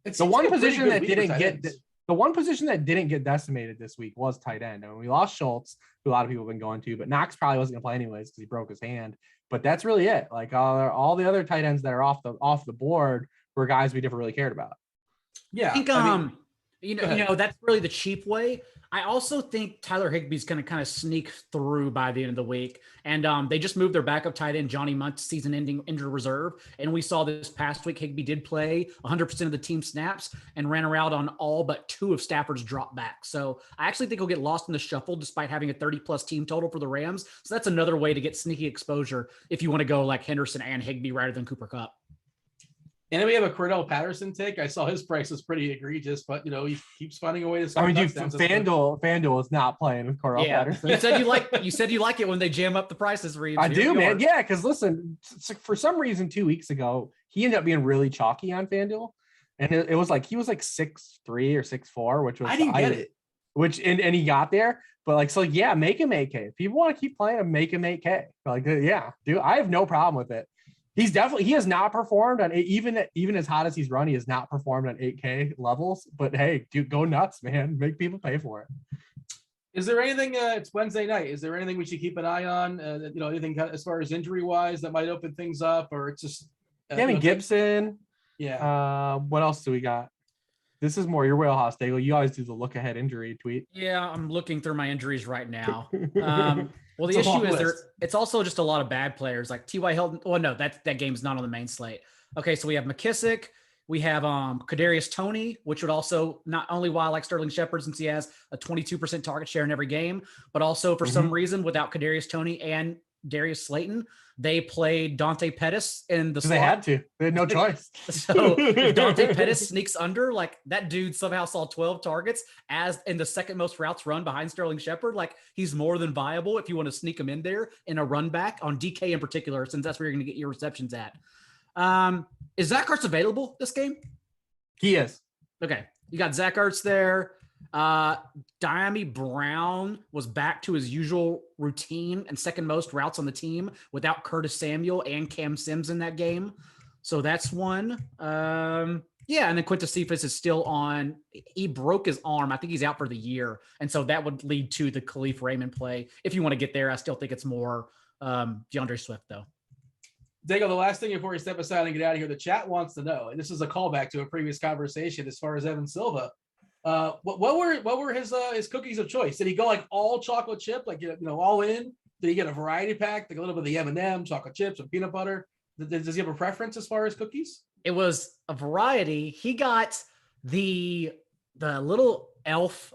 It's the one position that didn't get. The one position that didn't get decimated this week was tight end. And we lost Schultz, who a lot of people have been going to, but Knox probably wasn't going to play anyways because he broke his hand. But that's really it. All the other tight ends that are off the board were guys we never really cared about. Yeah, I think that's really the cheap way. I also think Tyler Higbee's going to kind of sneak through by the end of the week. And they just moved their backup tight end, Johnny Muntz, season-ending injured reserve. And we saw this past week, Higbee did play 100% of the team snaps and ran around on all but 2 of Stafford's drop backs. So I actually think he'll get lost in the shuffle despite having a 30-plus team total for the Rams. So that's another way to get sneaky exposure if you want to go like Henderson and Higbee rather than Cooper Kupp. And then we have a Cordell Patterson take. I saw his price was pretty egregious, but he keeps finding a way to score. FanDuel is not playing with Cordell Patterson. You said you like it when they jam up the prices, Reeves. I do, man. Yeah, because listen, for some reason 2 weeks ago, he ended up being really chalky on FanDuel. And it was he was 6'3" or 6'4", which was I didn't get it. Which and he got there, but make him 8K. If people want to keep playing him, make him 8K. Dude, I have no problem with it. He has not performed on even as hot as he's run. He has not performed on 8K levels, but hey, dude, go nuts, man. Make people pay for it. Is there anything, it's Wednesday night. Is there anything we should keep an eye on? Anything as far as injury wise that might open things up, or it's just, Gibson. Yeah. What else do we got? This is more your wheelhouse, Daigle. You always do the look ahead injury tweet. Yeah, I'm looking through my injuries right now. Well, the It's a issue long is list. it's also just a lot of bad players like T.Y. Hilton. Well, no, that game's not on the main slate. Okay, so we have McKissick. We have Kadarius Toney, which would also not only why I like Sterling Shepard since he has a 22% target share in every game, but also for some reason without Kadarius Toney and Darius Slayton, they played Dante Pettis in the slot. They had to. They had no choice. So if Dante Pettis sneaks under, like that dude somehow saw 12 targets as in the second most routes run behind Sterling Shepard. Like he's more than viable if you want to sneak him in there in a run back on DK in particular, since that's where you're going to get your receptions at. Is Zach Ertz available this game? He is. Okay. You got Zach Ertz there. Diami Brown was back to his usual routine and second most routes on the team without Curtis Samuel and Cam Sims in that game. So that's one. Yeah, and then Quintus Cephas is still on. He broke his arm. I think he's out for the year. And so that would lead to the Khalif Raymond play. If you want to get there, I still think it's more DeAndre Swift, though. Daigle, the last thing before you step aside and get out of here, the chat wants to know, and this is a callback to a previous conversation as far as Evan Silva. What were his cookies of choice? Did he go like all chocolate chip, like all in? Did he get a variety pack, like a little bit of the M&M, chocolate chips, and peanut butter? Does he have a preference as far as cookies? It was a variety. He got the little elf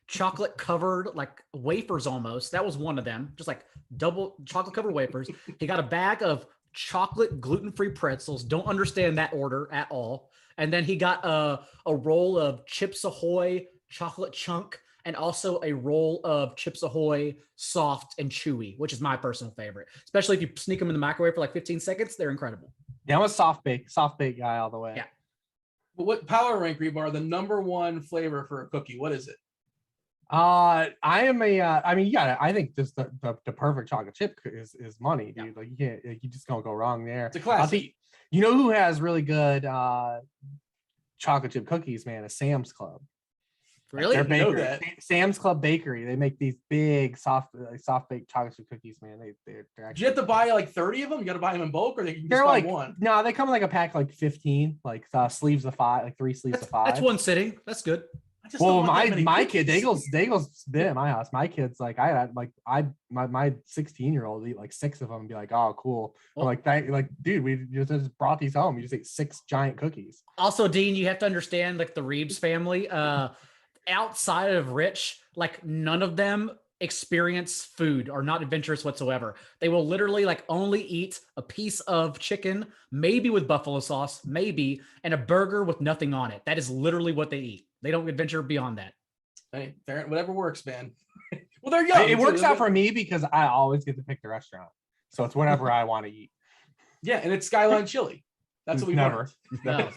chocolate covered like wafers almost. That was one of them, just like double chocolate covered wafers. He got a bag of chocolate gluten-free pretzels. Don't understand that order at all. And then he got a roll of Chips Ahoy chocolate chunk and also a roll of Chips Ahoy soft and chewy, which is my personal favorite, especially if you sneak them in the microwave for like 15 seconds. They're incredible. Yeah, I'm a soft bake guy all the way. Yeah. But what power rank, Hribar, the number one flavor for a cookie? What is it? I think just the perfect chocolate chip is money, dude. Yeah. Like you just don't go wrong there. It's a classic. You know who has really good chocolate chip cookies, man? Is Sam's Club. Really? Their bakery, that. Sam's Club Bakery. They make these big soft baked chocolate chip cookies, man. They're actually. Do you have to buy like 30 of them? You got to buy them in bulk, or you can just They're buy like one? No, they come in like a pack like 15, like sleeves of 5, like 3 sleeves of 5. That's one sitting. That's good. Well, my kid, Daigle's been at my house. My kid's like, my 16-year-old eat like 6 of them and be like, oh, cool. I'm like, dude, we just brought these home. You just ate 6 giant cookies. Also, Dean, you have to understand like the Reeves family, outside of Rich, like none of them experience food, are not adventurous whatsoever. They will literally like only eat a piece of chicken, maybe with buffalo sauce, maybe, and a burger with nothing on it. That is literally what they eat. They don't adventure beyond that. Hey, whatever works, man. Well, they're young. It works out for me because I always get to pick the restaurant. So it's whatever I want to eat. Yeah, and it's Skyline Chili. That's what we Never. No.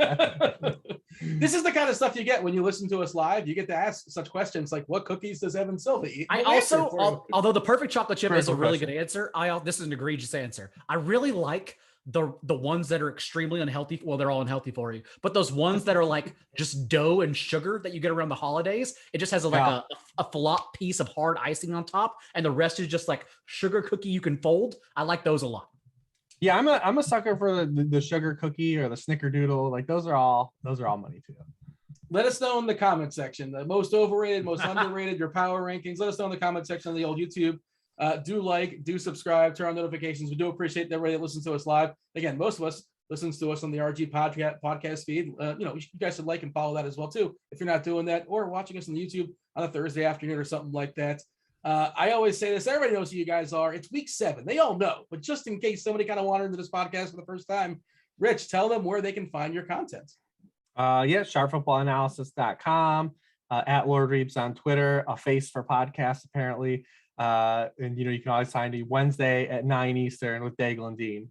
This is the kind of stuff you get when you listen to us live. You get to ask such questions like, what cookies does Evan Silva eat? I We'll also, answer for you. although the perfect chocolate chip is a Critical really question. good answer, this is an egregious answer. I really like the ones that are extremely unhealthy. Well, they're all unhealthy for you, but those ones that are like just dough and sugar that you get around the holidays, it just has a flop piece of hard icing on top, and the rest is just like sugar cookie you can fold. I like those a lot. Yeah, I'm a sucker for the sugar cookie or the snickerdoodle. Like those are all money too. Let us know in the comment section, the most overrated, most underrated, your power rankings. Let us know in the comment section on the old YouTube. Do subscribe, turn on notifications. We do appreciate everybody that listens to us live. Again, most of us listens to us on the RG podcast feed. You guys should like and follow that as well too, if you're not doing that, or watching us on the YouTube on a Thursday afternoon or something like that. I always say this, everybody knows who you guys are. It's week 7. They all know, but just in case somebody kind of wandered into this podcast for the first time, Rich, tell them where they can find your content. Sharpfootballanalysis.com, at Lord Reeves on Twitter, a face for podcasts apparently. And you can always find me Wednesday at 9 Eastern with Daigle and Dean.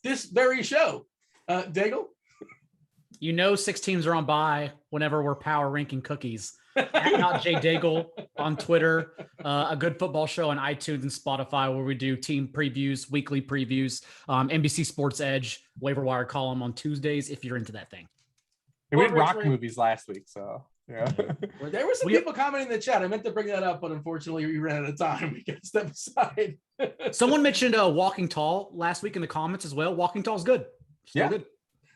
This very show. Daigle? 6 teams are on bye whenever we're power ranking cookies. At Not Jay Daigle on Twitter, a good football show on iTunes and Spotify where we do team previews, weekly previews, NBC Sports Edge, waiver wire column on Tuesdays if you're into that thing. We did rock movies last week, so yeah. There were some people commenting in the chat. I meant to bring that up, but unfortunately we ran out of time. We got to step aside. Someone mentioned Walking Tall last week in the comments as well. Walking Tall is good. Still good.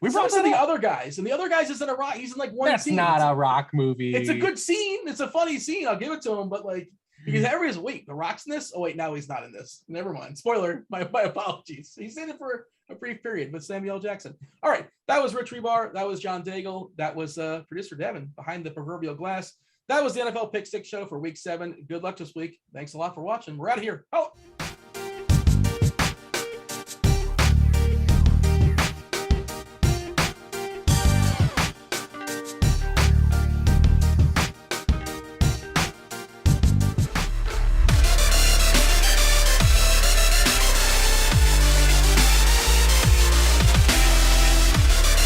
We We brought brought some of that the up. other guys, and the other guys isn't a rock. He's in like one That's scene. not a Rock movie. It's a good scene. It's a funny scene. I'll give it to him, but like because everybody's wait, the Rock's in this. Oh wait, now he's not in this. Never mind. Spoiler. My apologies. He's in it for a brief period with Samuel L. Jackson. All right, that was Rich Hribar. That was John Daigle. That was producer Devin behind the proverbial glass. That was the NFL Pick Six Show for Week 7. Good luck this week. Thanks a lot for watching. We're out of here. Oh.